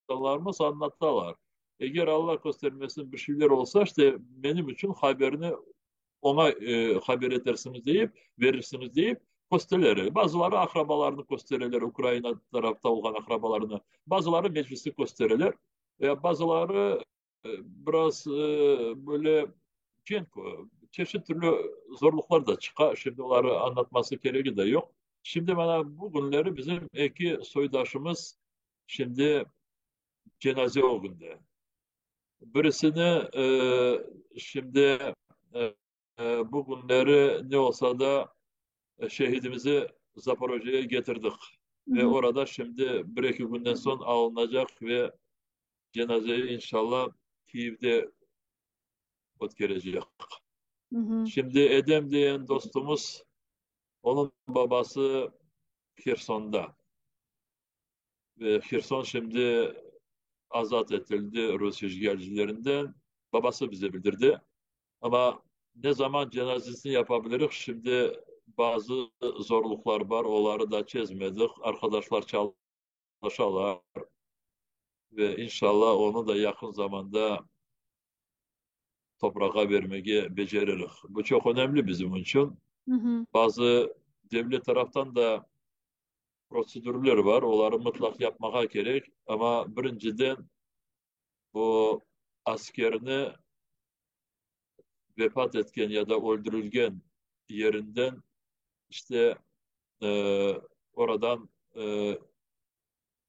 Speaker 2: insanlarımız anlattılar. Eğer Allah göstermesin bir şeyler olsa işte benim için haberini ona haber edersiniz deyip verirsiniz deyip gösterir. Bazıları akrabalarını gösterirler. Ukrayna tarafta olan akrabalarını. Bazıları meclisi gösterirler. Bazıları biraz böyle cenko, çeşit türlü zorluklar da çıkar. Şimdi onları anlatması gereği de yok. Şimdi bana bu günleri bizim iki soydaşımız şimdi cenaze o günde. Birisini şimdi e, bu günleri ne olsa da şehidimizi Zaporojye'ye getirdik.
Speaker 1: Hı
Speaker 2: Ve
Speaker 1: hı.
Speaker 2: orada şimdi bir iki günden sonra alınacak ve cenazeyi inşallah Kiev'de götürecek.
Speaker 1: Hı hı.
Speaker 2: Şimdi Edem diyen dostumuz, onun babası Kherson'da. Ve Kherson şimdi azat edildi Rus işgalcilerinden. Babası bize bildirdi. Ama ne zaman cenazesini yapabiliriz? Şimdi bazı zorluklar var. Onları da çözmedik. Arkadaşlar anlaşalar ve inşallah onu da yakın zamanda toprağa vermeyi beceririz. Bu çok önemli bizim için.
Speaker 1: Hı hı.
Speaker 2: Bazı devlet taraftan da prosedürler var. Onları mutlak yapmaya gerek. Ama birinciden bu askerini vefat etken ya da öldürülgen yerinden işte e, oradan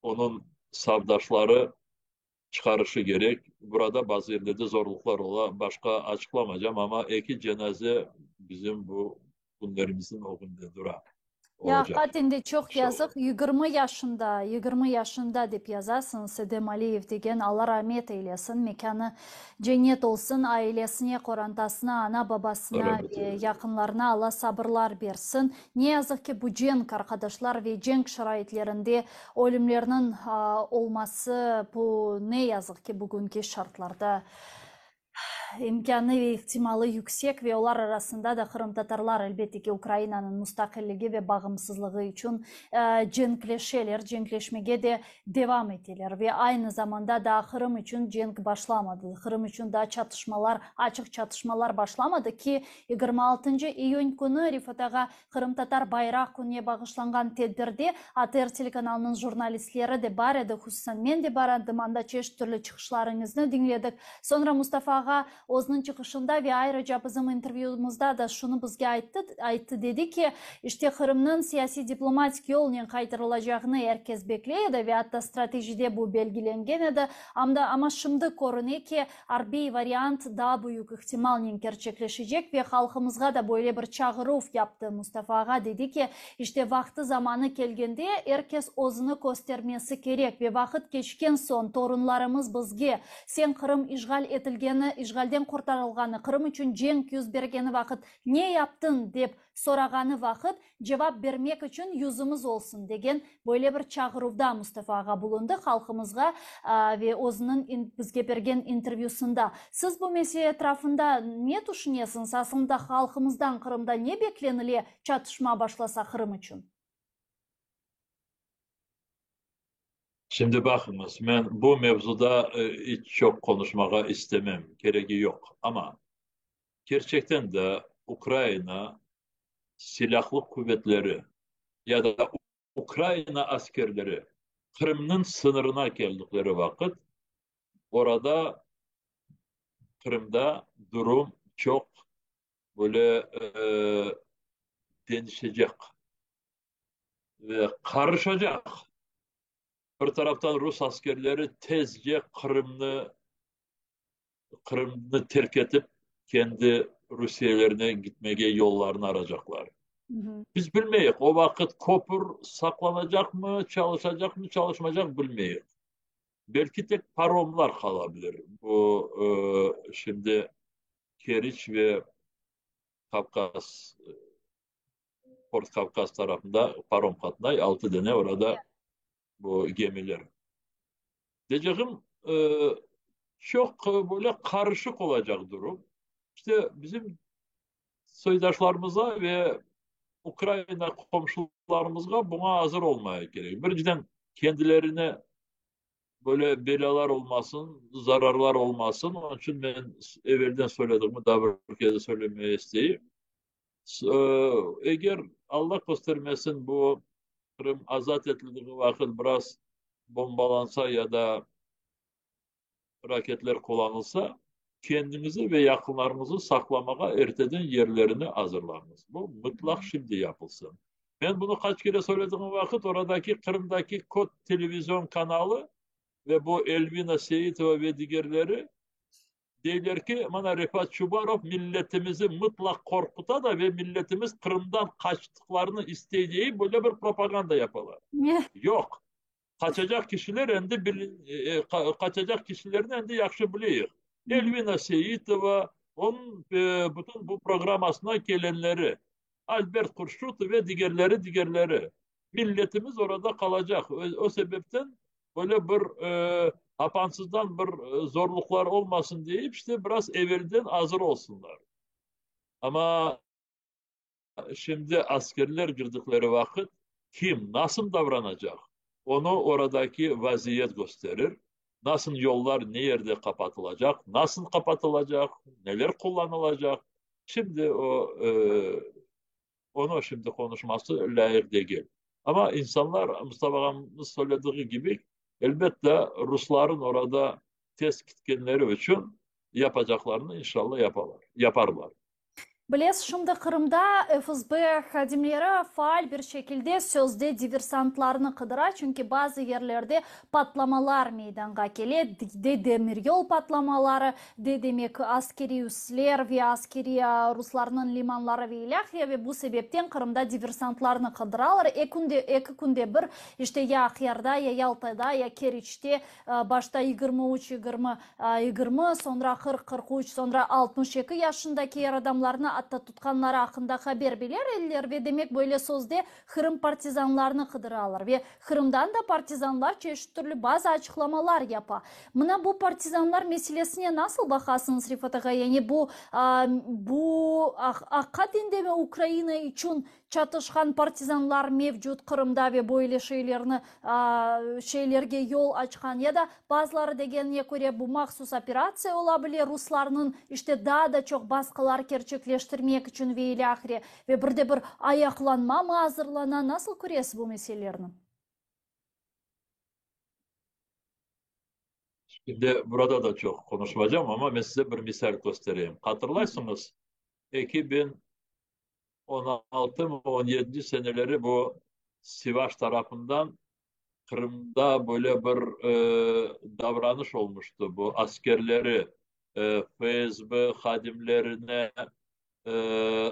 Speaker 2: onun savdaşları çıkarışı gerek. Burada bazı yerlerde zorluklar ola. Başka açıklamayacağım ama iki cenaze bizim bu günlerimizin o günde dura
Speaker 1: Ya
Speaker 2: olacak
Speaker 1: hakikaten de çok
Speaker 2: inşallah.
Speaker 1: yazık. 20 yaşında, 20 yaşında deyip yazarsınız Sedem Aliyev degen Allah rahmet eylesin. Mekanı cennet olsun. Ailesine, korantasına, ana babasına
Speaker 2: Rahmet
Speaker 1: ve
Speaker 2: eylesin.
Speaker 1: yakınlarına Allah sabırlar versin. Ne yazık ki bu cenk arkadaşlar ve cenk şaraitlerinde ölümlerinin olması bu ne yazık ki bugünkü şartlarda imkanı ve ihtimali yüksek ve onlar arasında da Kırım Tatarlar elbette ki Ukrayna'nın müstakilliği ve bağımsızlığı için cenkleşeler, cenkleşmeye de devam ettiler ve aynı zamanda da Kırım için cenk başlamadı. Kırım için daha çatışmalar, açık çatışmalar başlamadı ki 26 iyun günü Rifat Ağa Kırım Tatar bayrak gününe bağışlangan tedbirde ATR telekanalının jurnalistleri de var idi. Hususan men de barandım, anda çeşit türlü çıkışlarınızı dinledik. Sonra Mustafa Ağa o'zining chiqishida ve ayrıca bizim intervyumuzda da şunu bizge aytdı dedi ki işte Kırım'ın siyasi diplomatik yolunun kaytarılacağını herkes bekleydi ve hatta stratejide bu belgilengen edi. Ama şimdi görünüyor ki harbiy variant daha büyük ihtimalle gerçekleşecek ve halkımızga da böyle bir çağrı yaptı. Mustafa Ağa dedi ki işte vakti zamanı gelgende herkes o'zini göstermesi gerek ve vakit geçken son torunlarımız bizge sen Kırım işgal etilgeni, işgalden kurtarılgani, Kırım için cenk yüz bergeni vakit ne yaptın dep soragani vakit cevap vermek için yüzümüz olsun degen böyle bir çağrıda Mustafa Ağa bulundu halkımızga ve o'zining bizge bergen intervyusunda. Siz bu mesele etrafında ne düşünüyorsunuz? Aslında halkımızdan Kırım'da ne beklenili çatışma başlasa Kırım için?
Speaker 2: Şimdi bakınız, ben bu mevzuda hiç çok konuşmaya istemem, gereği yok. Ama gerçekten de Ukrayna silahlı kuvvetleri ya da Ukrayna askerleri Kırım'ın sınırına geldikleri vakit orada Kırım'da durum çok böyle değişecek ve karışacak. Bir taraftan Rus askerleri tezce Kırım'ı terk edip kendi Rusiyalarına gitmeye yollarını arayacaklar.
Speaker 1: Hı hı.
Speaker 2: Biz bilmeyiz. O vakit kopur saklanacak mı, çalışacak mı, çalışmayacak bilmeyiz. Belki tek paromlar kalabilir. Bu şimdi Keriç ve Kafkas, Port Kafkas tarafında parom katnay 6 tane orada bu gemiler. Diyeceğim çok böyle karışık olacak durum. İşte bizim soydaşlarımıza ve Ukrayna komşularımızla buna hazır olmaya gerek. Birinciden kendilerine böyle belalar olmasın, zararlar olmasın. Onun için ben evvelden söylediğimi daha bir kez söylemeye isteyeyim. Eğer Allah göstermesin bu Kırım azat edildiği vakit biraz bombalansa ya da raketler kullanılsa kendimizi ve yakınlarımızı saklamaya erteden yerlerini hazırlarız. Bu mutlak şimdi yapılsın. Ben bunu kaç kere söylediğim vakit oradaki Kırım'daki Kod televizyon kanalı ve bu Elvina Seyitova ve diğerleri derler ki bana Refat Çubarov milletimizi mutlak korkuta da ve milletimiz Kırım'dan kaçtıklarını isteyeceği böyle bir propaganda yaparlar. Yok. Kaçacak kişiler endi kaçacak kişilerin endi yaxşı biliyor. Elvina Seyitova, onun bütün bu program aslında gelenleri, Albert Kurşut ve diğerleri. Milletimiz orada kalacak. O sebepten böyle bir hapansızdan bir zorluklar olmasın deyip işte biraz evvelden hazır olsunlar. Ama şimdi askerler girdikleri vakit kim nasıl davranacak? Onu oradaki vaziyet gösterir. Nasıl yollar ne yerde kapatılacak, nasıl kapatılacak, neler kullanılacak. Şimdi onu şimdi konuşması layık değil. Ama insanlar Mustafa Kemal'in söylediği gibi elbette Rusların orada test kitkenleri için yapacaklarını inşallah yaparlar.
Speaker 1: Bilesiz, şimdi Kırım'da FSB xadimleri faal bir şekilde sözde diversantlarını kıdıra. Çünkü bazı yerlerde patlamalar meydana geliyor. De demir yol patlamaları, de demek askeri üsler ve askeri Rusların limanları ve ilahya ve bu sebepten Kırım'da diversantlarını kıdıralar. İki günde bir işte ya Akyar'da ya Yalta'da ya Keriç'te başta 23-20 sonra 40-43 sonra 62 yaşındaki yer adamlarını atta tutkanları hakkında haber bilirler ve demek böyle sözde Kırım partizanlarını kıdıralar ve Kırım'dan da partizanlar çeşitli türlü bazı açıklamalar yapar. Buna bu partizanlar meselesine nasıl bakasınız Rifat Ağa? Yani bu hakikaten mi Ukrayna için çatışkan partizanlar mevcut Kırım'da ve böyle şeylerge yol açkan ya da bazıları degenine göre bu mahsus operasyon olabilir Ruslarının işte daha da çok baskılar gerçekleştirmek için ve ilahire ve bir ayaklanma mı hazırlanan nasıl görüyorsunuz bu meselelerini?
Speaker 2: Şimdi burada da çok konuşmayacağım ama ben size bir misal göstereyim.
Speaker 1: Hı hı.
Speaker 2: Hatırlarsınız 2016 mı 17 seneleri bu Sivas tarafından Kırım'da böyle bir davranış olmuştu. Bu askerleri FSB hadimlerine e,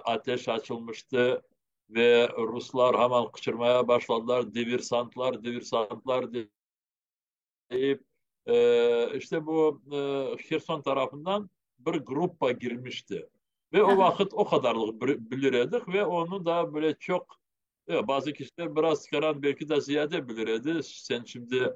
Speaker 2: ateş açılmıştı ve Ruslar hemen kışırmaya başladılar. Diversantlar, diversantlar deyip işte bu Kherson tarafından bir grupa girmişti. Ve o
Speaker 1: Aha.
Speaker 2: vakit o kadarlık bilirdik ve onu da böyle çok bazı kişiler biraz karan belki de ziyade bilirdi. Sen şimdi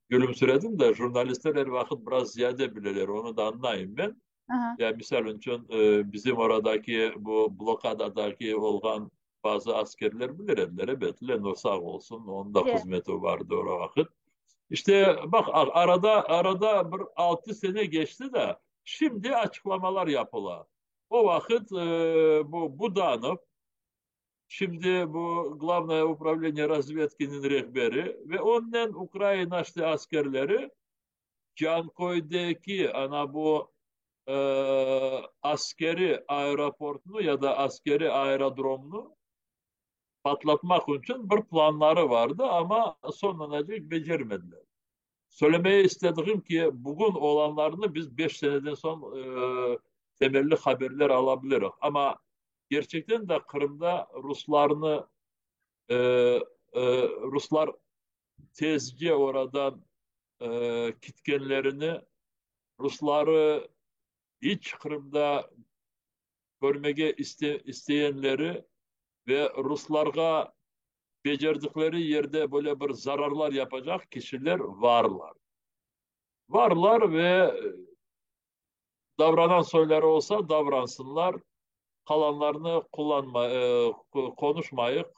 Speaker 2: gülümsüredin de jurnalistler her vakit biraz ziyade bilirler. Onu da anlayayım ben.
Speaker 1: Aha.
Speaker 2: Yani misal için bizim oradaki bu blokadadaki olan bazı askerler bilirler. Evet, Lenor sağ olsun. Onun da
Speaker 1: Bile.
Speaker 2: hizmeti vardı o vakit. İşte bak arada bir 6 sene geçti de şimdi açıklamalar yapıla. O vakit bu dağınık şimdi bu Главное управление разведкinin rehberi ve ondan Ukrayna işte askerleri Cankoy'daki ana bu e, askeri aeroportunu ya da askeri aerodromunu patlatmak için bir planları vardı ama sonlanacak beceremediler. Söylemeye istediğim ki bugün olanlarını biz 5 seneden son temelli haberler alabiliriz. Ama gerçekten de Kırım'da e, Ruslar tezce oradan kitkenlerini Rusları hiç Kırım'da görmeye isteyenleri ve Ruslarga becerdikleri yerde böyle bir zararlar yapacak kişiler varlar. Varlar ve davranan soyları olsa davransınlar. Kalanlarını konuşmayıp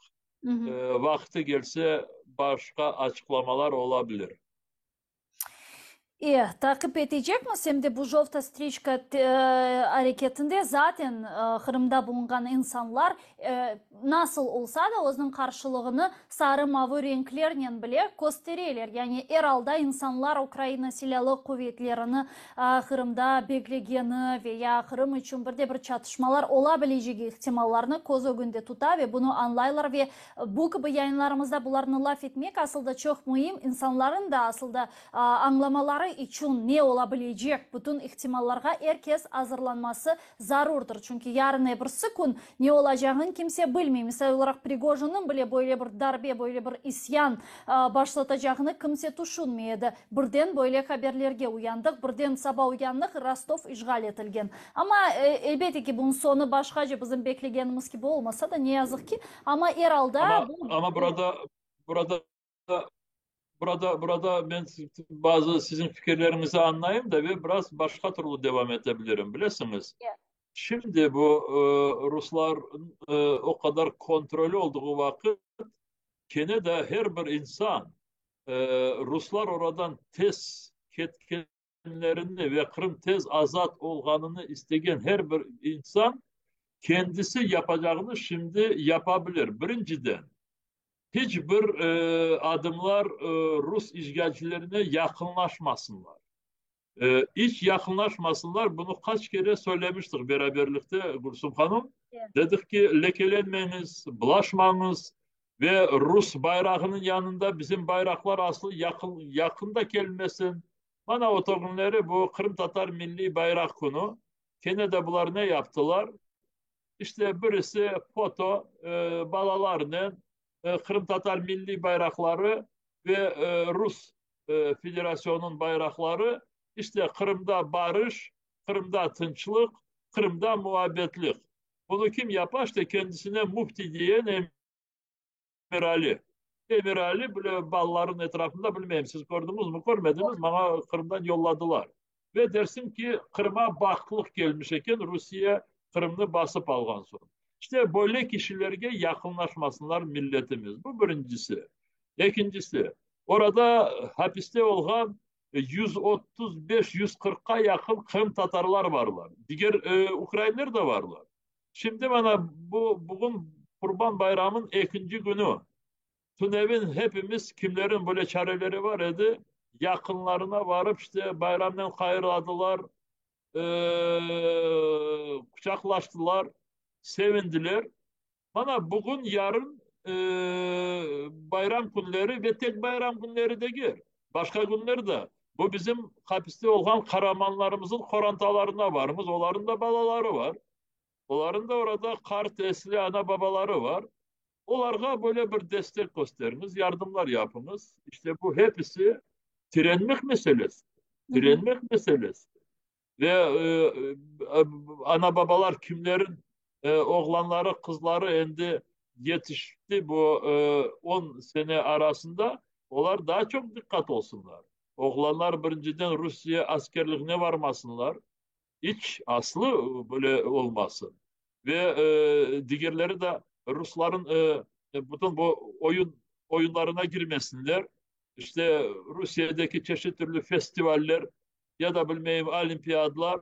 Speaker 1: Hı hı.
Speaker 2: vakti gelse başka açıklamalar olabilir.
Speaker 1: Takip edecek mi? Şimdi bu Jovta Striçka hareketinde zaten Kırım'da bulunan insanlar nasıl olsa da onun karşılığını sarı mavi renklerle bile gösteriyorlar. Yani herhalde insanlar Ukrayna Silahlı Kuvvetleri'ni Kırım'da beklegeni veya Kırım için bir çatışmalar olabileceği ihtimallerini göz önünde tutar ve bunu anlayırlar ve bu gibi yayınlarımızda bunlarını laf etmek aslında çok mühim. İnsanların da aslında anlamaları için ne olabilecek bütün ihtimallara herkes hazırlanması zarurdur. Çünkü yarın öbürsü gün ne olacağını kimse bilmiyor. Mesela olarak Prigojin'in bile böyle bir darbe, böyle bir isyan başlatacağını kimse düşünmüyordu. Birden böyle haberlerge uyandık, birden sabah uyandık, Rostov işgal edilgen. Ama elbette ki bunun sonu başkaca bizim beklegenimiz gibi olmasa da ne yazık ki. Ama herhalde
Speaker 2: Ama burada burada ben bazı sizin fikirlerinizi anlayayım da ve biraz başka türlü devam edebilirim bilirsiniz. Şimdi bu Ruslar o kadar kontrolü olduğu vakit gene de her bir insan Ruslar oradan tez ketkenlerini ve Kırım tez azat olganını isteyen her bir insan kendisi yapacağını şimdi yapabilir. Birinciden hiçbir adımlar Rus işgalcilerine yakınlaşmasınlar. Hiç yakınlaşmasınlar. Bunu kaç kere söylemiştik beraberlikte Gülsüm Hanım.
Speaker 1: Evet.
Speaker 2: Dedik ki lekelenmeniz, bulaşmanız ve Rus bayrağının yanında bizim bayraklar aslı yakında gelmesin. Bana o günleri bu Kırım Tatar Milli Bayrak Kunu. Gene de bunlar ne yaptılar? İşte birisi foto balalarının Kırım Tatar milli bayrakları ve Rus Federasyon'un bayrakları işte Kırım'da barış, Kırım'da tınçlık, Kırım'da muhabbetlik. Bunu kim yapar? İşte kendisine mufti diyen Emir Ali. Emir Ali böyle balların etrafında bilmeyeyim siz gördünüz mü görmediniz bana Kırım'dan yolladılar. Ve dersin ki Kırım'a baklık gelmiş iken Rusya Kırım'ı basıp algan sonra. İşte böyle kişilerge yakınlaşmasınlar milletimiz. Bu birincisi. İkincisi orada hapiste olan 135-140'a yakın Kırım Tatarlar varlar. Diğer Ukraynalılar da varlar. Şimdi bana bugün Kurban Bayramı'nın ikinci günü. Tunev'in hepimiz kimlerin böyle çareleri var idi. Yakınlarına varıp işte bayramdan hayırladılar, kucaklaştılar, sevindiler. Bana bugün yarın bayram günleri ve tek bayram günleri değil. Başka günler de. Bu bizim hapiste olan kahramanlarımızın korantalarına varımız. Onların da balaları var. Onların da orada kar tesli ana babaları var. Onlara böyle bir destek gösteriniz, yardımlar yapınız. İşte bu hepsi direnmek meselesi.
Speaker 1: Hı hı.
Speaker 2: Direnmek meselesi. Ve ana babalar kimlerin oğlanları, kızları endi yetişti bu 10 sene arasında. Onlar daha çok dikkat olsunlar. Oğlanlar birinciden Rusya askerliğine varmasınlar. Hiç aslı böyle olmasın. Ve diğerleri de Rusların bütün bu oyunlarına girmesinler. İşte Rusya'daki çeşitli türlü festivaller ya da bilmeyeyim olimpiyatlar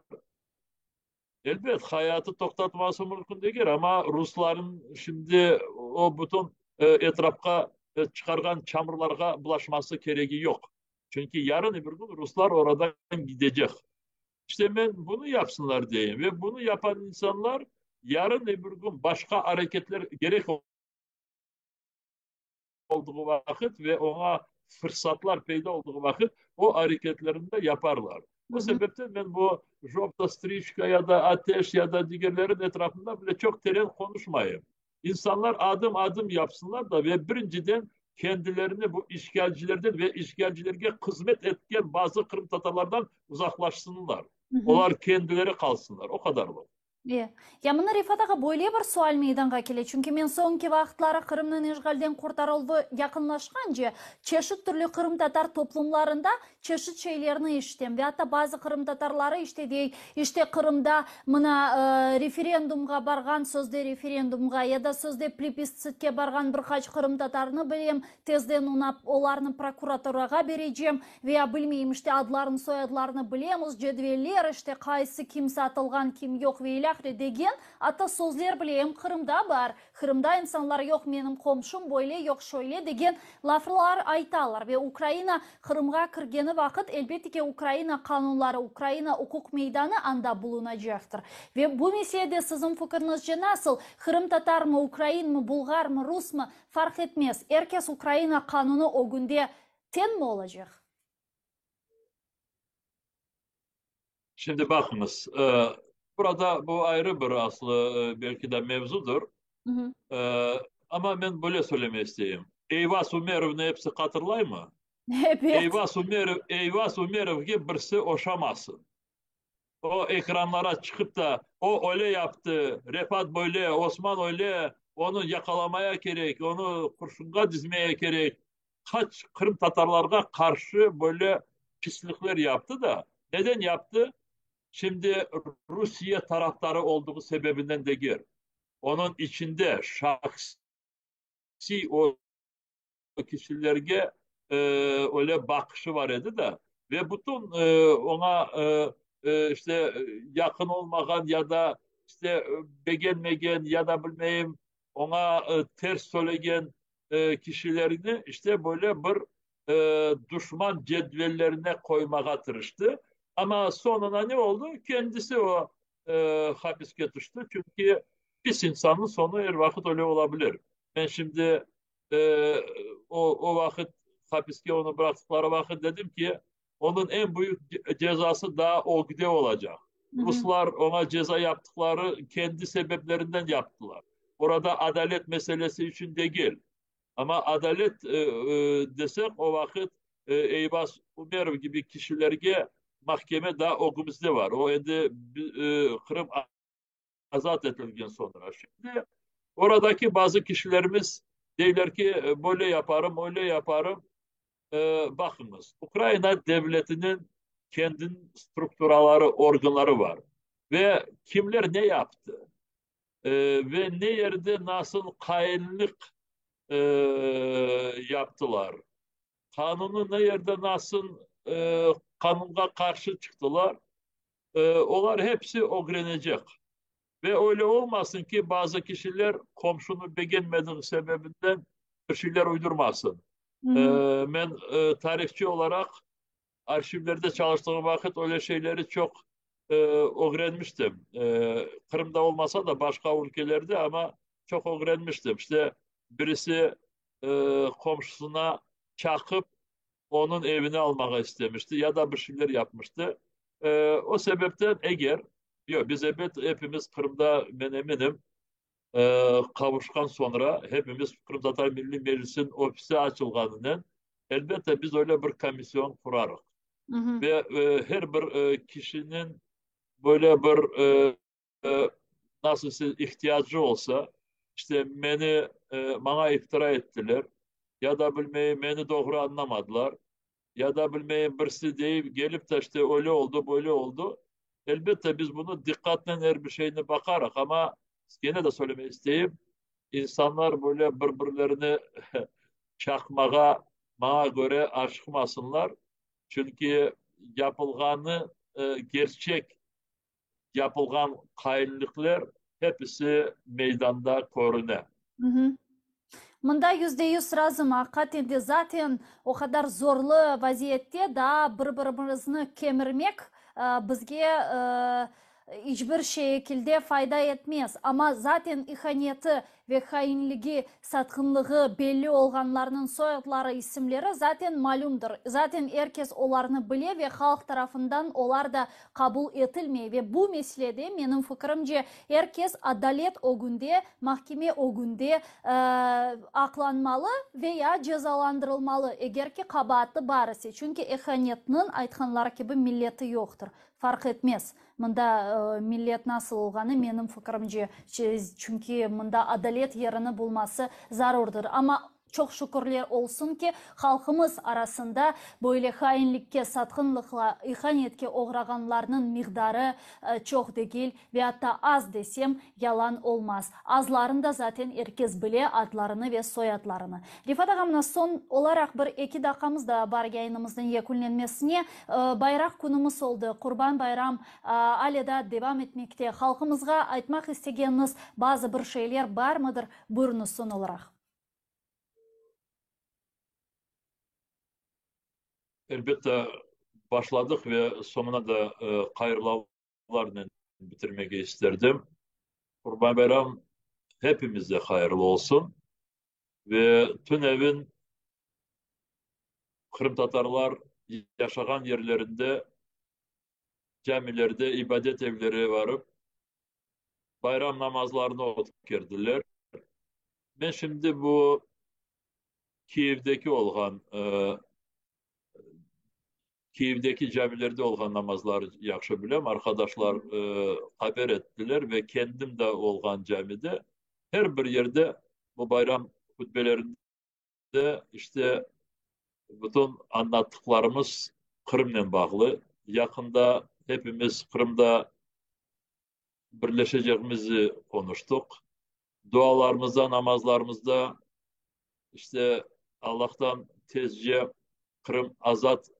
Speaker 2: elbet hayatı toktatması mümkün değil ama Rusların şimdi o bütün etrafta çıkargan çamurlarga bulaşması gereği yok. Çünkü yarın bir gün Ruslar oradan gidecek. İşte ben bunu yapsınlar diyeyim ve bunu yapan insanlar yarın öbür gün başka hareketler gerek olduğu vakit ve ona fırsatlar peyda olduğu vakit o hareketlerinde yaparlar.
Speaker 1: Hı
Speaker 2: Bu
Speaker 1: hı.
Speaker 2: sebepten ben bu Jopta Strişka ya da Ateş ya da diğerlerin etrafında bile çok derin konuşmayayım. İnsanlar adım adım yapsınlar da ve birinciden kendilerini bu işgalcilerden ve işgalcilerge hizmet etken bazı Kırım Tatarlardan uzaklaşsınlar.
Speaker 1: Hı hı.
Speaker 2: Onlar kendileri kalsınlar. O kadar mı?
Speaker 1: Иә. Я мына Рифат аға бойлай бір суал мейданға келеді. Чүнки мен соңғы вақытлары Қырымның işgalden kurtarıldığı yakınlaşkan çeşit türlü Kırım Tatar toplumlarında çeşit şeylerini işittim. Ve hatta bazı Kırım Tatarları işte Kırım'da mına referendumga bargan sözde referendumga ya da sözde plebiscitke bargan bir kaç Kırım Tatarını bileyim. Tezden ona onların prokuraturaga vereceğim veya bilmeyeyim işte adlarını soyadlarını bilemiz. Cedveller işte kaysı kim satılgan kim yok ve деген ата сөздер білем Қырымда бар. Қырымда insanlar yok benim komşum böyle yok şöyle деген laflar айталар. Ve Ukrayna Kırım'a kirgeni vakit elbette ki Ukrayna kanunları, Ukrayna hukuk meydanı anda bulunacaktır. Ve bu meselede sizin fikrinizce nasıl? Kırım Tatar mı, Ukrayn mı, Bulgar mı, Rus mu fark etmez. Herkes Ukrayna kanunu o günde ten mi olacak?
Speaker 2: Şimdi bakınız, burada bu ayrı bir aslı belki de mevzudur.
Speaker 1: Hı hı.
Speaker 2: E, ama ben böyle söylemek isteyeyim. Eyvas Umerov'un hepsi hatırlay mı?
Speaker 1: Evet.
Speaker 2: Eyvas Umerov gibi birisi oşamasın. O ekranlara çıkıp da o öyle yaptı, Refat böyle, Osman öyle, onu yakalamaya gerek, onu kurşunga dizmeye gerek. Kaç Kırım Tatarlarga karşı böyle pislikler yaptı da. Neden yaptı? Şimdi Rusya taraftarı olduğu sebebinden de gir. Onun içinde şahsi o kişilerge öyle bakışı var idi de ve bütün ona işte yakın olmayan ya da işte beğenmeyen ya da bilmeyim ona ters söyleyen kişilerini işte böyle bir düşman cedvellerine koymaya tırıştı. Ama sonuna ne oldu? Kendisi o hapiske düştü. Çünkü pis insanın sonu her vakit öyle olabilir. Ben şimdi e, o vakit hapiske onu bıraktıkları vakit dedim ki onun en büyük cezası daha o gide olacak.
Speaker 1: Hı hı.
Speaker 2: Ruslar ona ceza yaptıkları kendi sebeplerinden yaptılar. Orada adalet meselesi için değil. Ama adalet desek o vakit Eybas Umerov gibi kişilerge mahkeme daha ogumuzda var. O indi Kırım azat edilgen sonra. Şimdi oradaki bazı kişilerimiz deyler ki böyle yaparım, öyle yaparım. Bakınız, Ukrayna devletinin kendin strukturaları, organları var. Ve kimler ne yaptı? Ve ne yerde nasıl kainlik e, yaptılar? Kanunu ne yerde nasıl kanuna karşı çıktılar? Onlar hepsi ogrenecek. Ve öyle olmasın ki bazı kişiler komşunu beğenmediği sebebinden bir şeyler uydurmasın.
Speaker 1: Hı
Speaker 2: Ee,
Speaker 1: hı.
Speaker 2: Ben tarihçi olarak arşivlerde çalıştığım vakit öyle şeyleri çok öğrenmiştim. Kırım'da olmasa da başka ülkelerde ama çok öğrenmiştim. İşte birisi komşusuna çakıp onun evini almak istemişti ya da bir şeyler yapmıştı. O sebepten eğer yok biz hepimiz Kırım'da ben eminim kavuşkan sonra hepimiz Kırım Tatar Milli Meclis'in ofisi açılganından elbette biz öyle bir komisyon kurarız.
Speaker 1: Hı hı.
Speaker 2: Ve her bir kişinin böyle bir e, nasıl ihtiyacı olsa işte bana iftira ettiler ya da bilmeyi beni doğru anlamadılar ya da bilmeyin birisi deyip gelip de işte öyle oldu böyle oldu. Elbette biz bunu dikkatle her bir şeyine bakarak ama gene de söylemek isteyeyim. İnsanlar böyle birbirlerini çakmağa bana göre aşkmasınlar. Çünkü yapılganı gerçek yapılgan hainlikler hepsi meydanda korunar.
Speaker 1: Hı hı. Мында %100 разым. Hakikaten zaten o kadar zorlu vaziyette da bir-birimizni kemirmek bizge hiçbir şekilde fayda etmez. Ama zaten ihaneti ve hainligi, satkınlığı belli olganlarının soyadları, isimleri zaten malumdur. Zaten herkes onlarını bilir ve halk tarafından onlar da kabul edilmiyor. Ve bu meselede benim fikrimce herkes adalet o günde, mahkeme o günde aklanmalı veya cezalandırılmalı eğer ki kabahati var ise. Çünkü ihanetinin aytkanları gibi milleti yoktur. Fark etmez. Mında millet nasıl olganı benim fikrimce. Çünkü mında adalet yerini bulması zarurdur. Ama çok şükürler olsun ki halkımız arasında böyle hainlikке, satkınlıkla, ihanetke uğraganlarının miktarı çok değil ve hatta az desem yalan olmaz. Azlarında zaten herkes bile adlarını ve soyadlarını. Rifat ağamla son olarak bir iki dakikamız da var yayınımızın yekunlenmesine. Bayrak günümüz oldu. Kurban Bayram aleda devam etmekte. Halkımızga aytmak istegeniniz bazı bir şeyler var mıdır? Buyurunuz son olarak.
Speaker 2: Elbette başladık ve sonuna da hayırlarla bitirmek isterdim. Kurban Bayram hepimize hayırlı olsun ve tüm evin Kırım Tatarlar yaşayan yerlerinde camilerde ibadet evleri varıp bayram namazlarını okirdiler. Ben şimdi bu Kiev'deki olgan Kiev'deki camilerde olgan namazları yaxşı bilem. Arkadaşlar haber ettiler ve kendim de olgan camide her bir yerde bu bayram hutbelerinde işte bütün anlattıklarımız Kırım'la bağlı. Yakında hepimiz Kırım'da birleşeceğimizi konuştuk. Dualarımızda, namazlarımızda işte Allah'tan tezce Kırım azat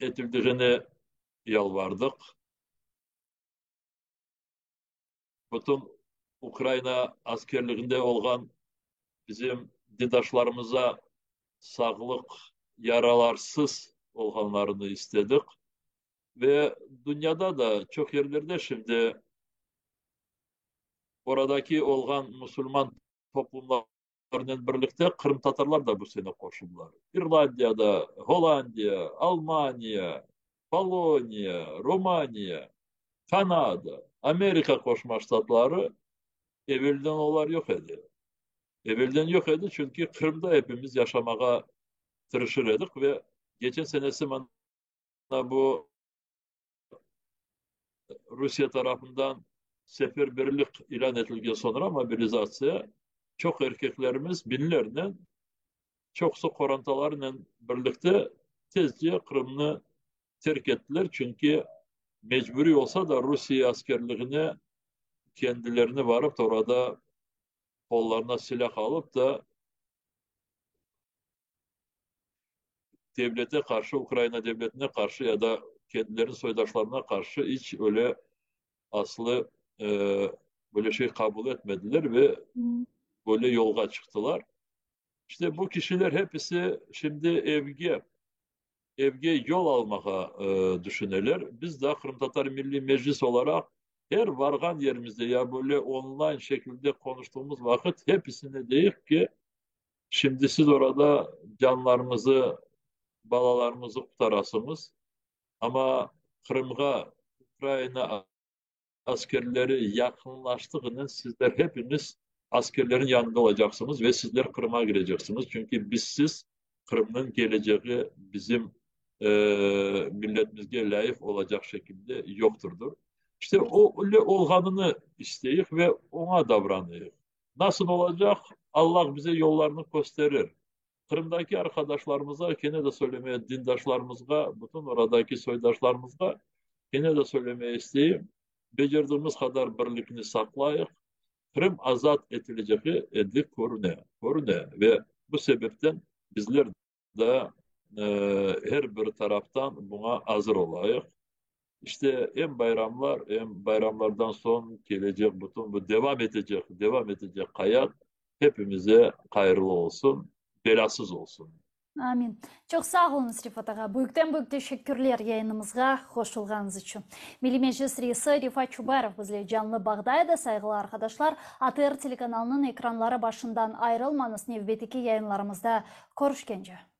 Speaker 2: edildiğini yalvardık. Bütün Ukrayna askerliğinde olan bizim didaşlarımıza sağlık, yaralarsız olanlarını istedik. Ve dünyada da çok yerlerde şimdi oradaki olan Müslüman toplumlarının birlikte Kırım Tatarlar da bu sene koşullar. İrlandiya'da, Hollanda, Almanya, Polonya, Romanya, Kanada, Amerika Koşma Ştatları evvelden onlar yok ediyor. Evvelden yok ediyor çünkü Kırım'da hepimiz yaşamaya tırışır edik ve geçen senesi bana bu Rusya tarafından seferberlik ilan edildiği sonra mobilizasya çok erkeklerimiz binlerle çok sık korantalarla birlikte tezce Kırım'ı terk ettiler. Çünkü mecburi olsa da Rusya askerliğine kendilerini varıp da orada kollarına silah alıp da devlete karşı, Ukrayna devletine karşı ya da kendilerinin soydaşlarına karşı hiç öyle aslı e, böyle şey kabul etmediler ve böyle yolga çıktılar. İşte bu kişiler hepsi şimdi evge yol almaya düşünürler. Biz de Kırım Tatar Milli Meclis olarak her vargan yerimizde ya böyle online şekilde konuştuğumuz vakit hepsine değil ki şimdi siz orada canlarımızı, balalarımızı kurtarasınız. Ama Kırım'a Ukrayna askerleri yakınlaştığının sizler hepiniz askerlerin yanında olacaksınız ve sizler Kırım'a gireceksiniz. Çünkü bizsiz Kırım'ın geleceği bizim e, milletimize layık olacak şekilde yokturdur. İşte o öyle olganını isteyik ve ona davranıyık. Nasıl olacak? Allah bize yollarını gösterir. Kırım'daki arkadaşlarımıza, gene de söylemeye, dindaşlarımıza, bütün oradaki soydaşlarımıza gene de söylemeye isteyeyim. Becerdiğimiz kadar birlikini saklayıp Kırım azat edileceği edik korune ve bu sebepten bizler de her bir taraftan buna hazır olayıq. İşte hem bayramlar hem bayramlardan son gelecek bütün bu devam edecek hayat hepimize hayırlı olsun, belasız olsun.
Speaker 1: Amin. Çok sağ olunuz Rifat ağa. Büyük teşekkürler yayınımızga hoşulganınız için. Milli Meclis Reisi Rifat Çubarov bizle canlı bağdaydı. Saygılı arkadaşlar, ATR telekanalının ekranları başından ayrılmanız. Nevbeteki yayınlarımızda görüşkence.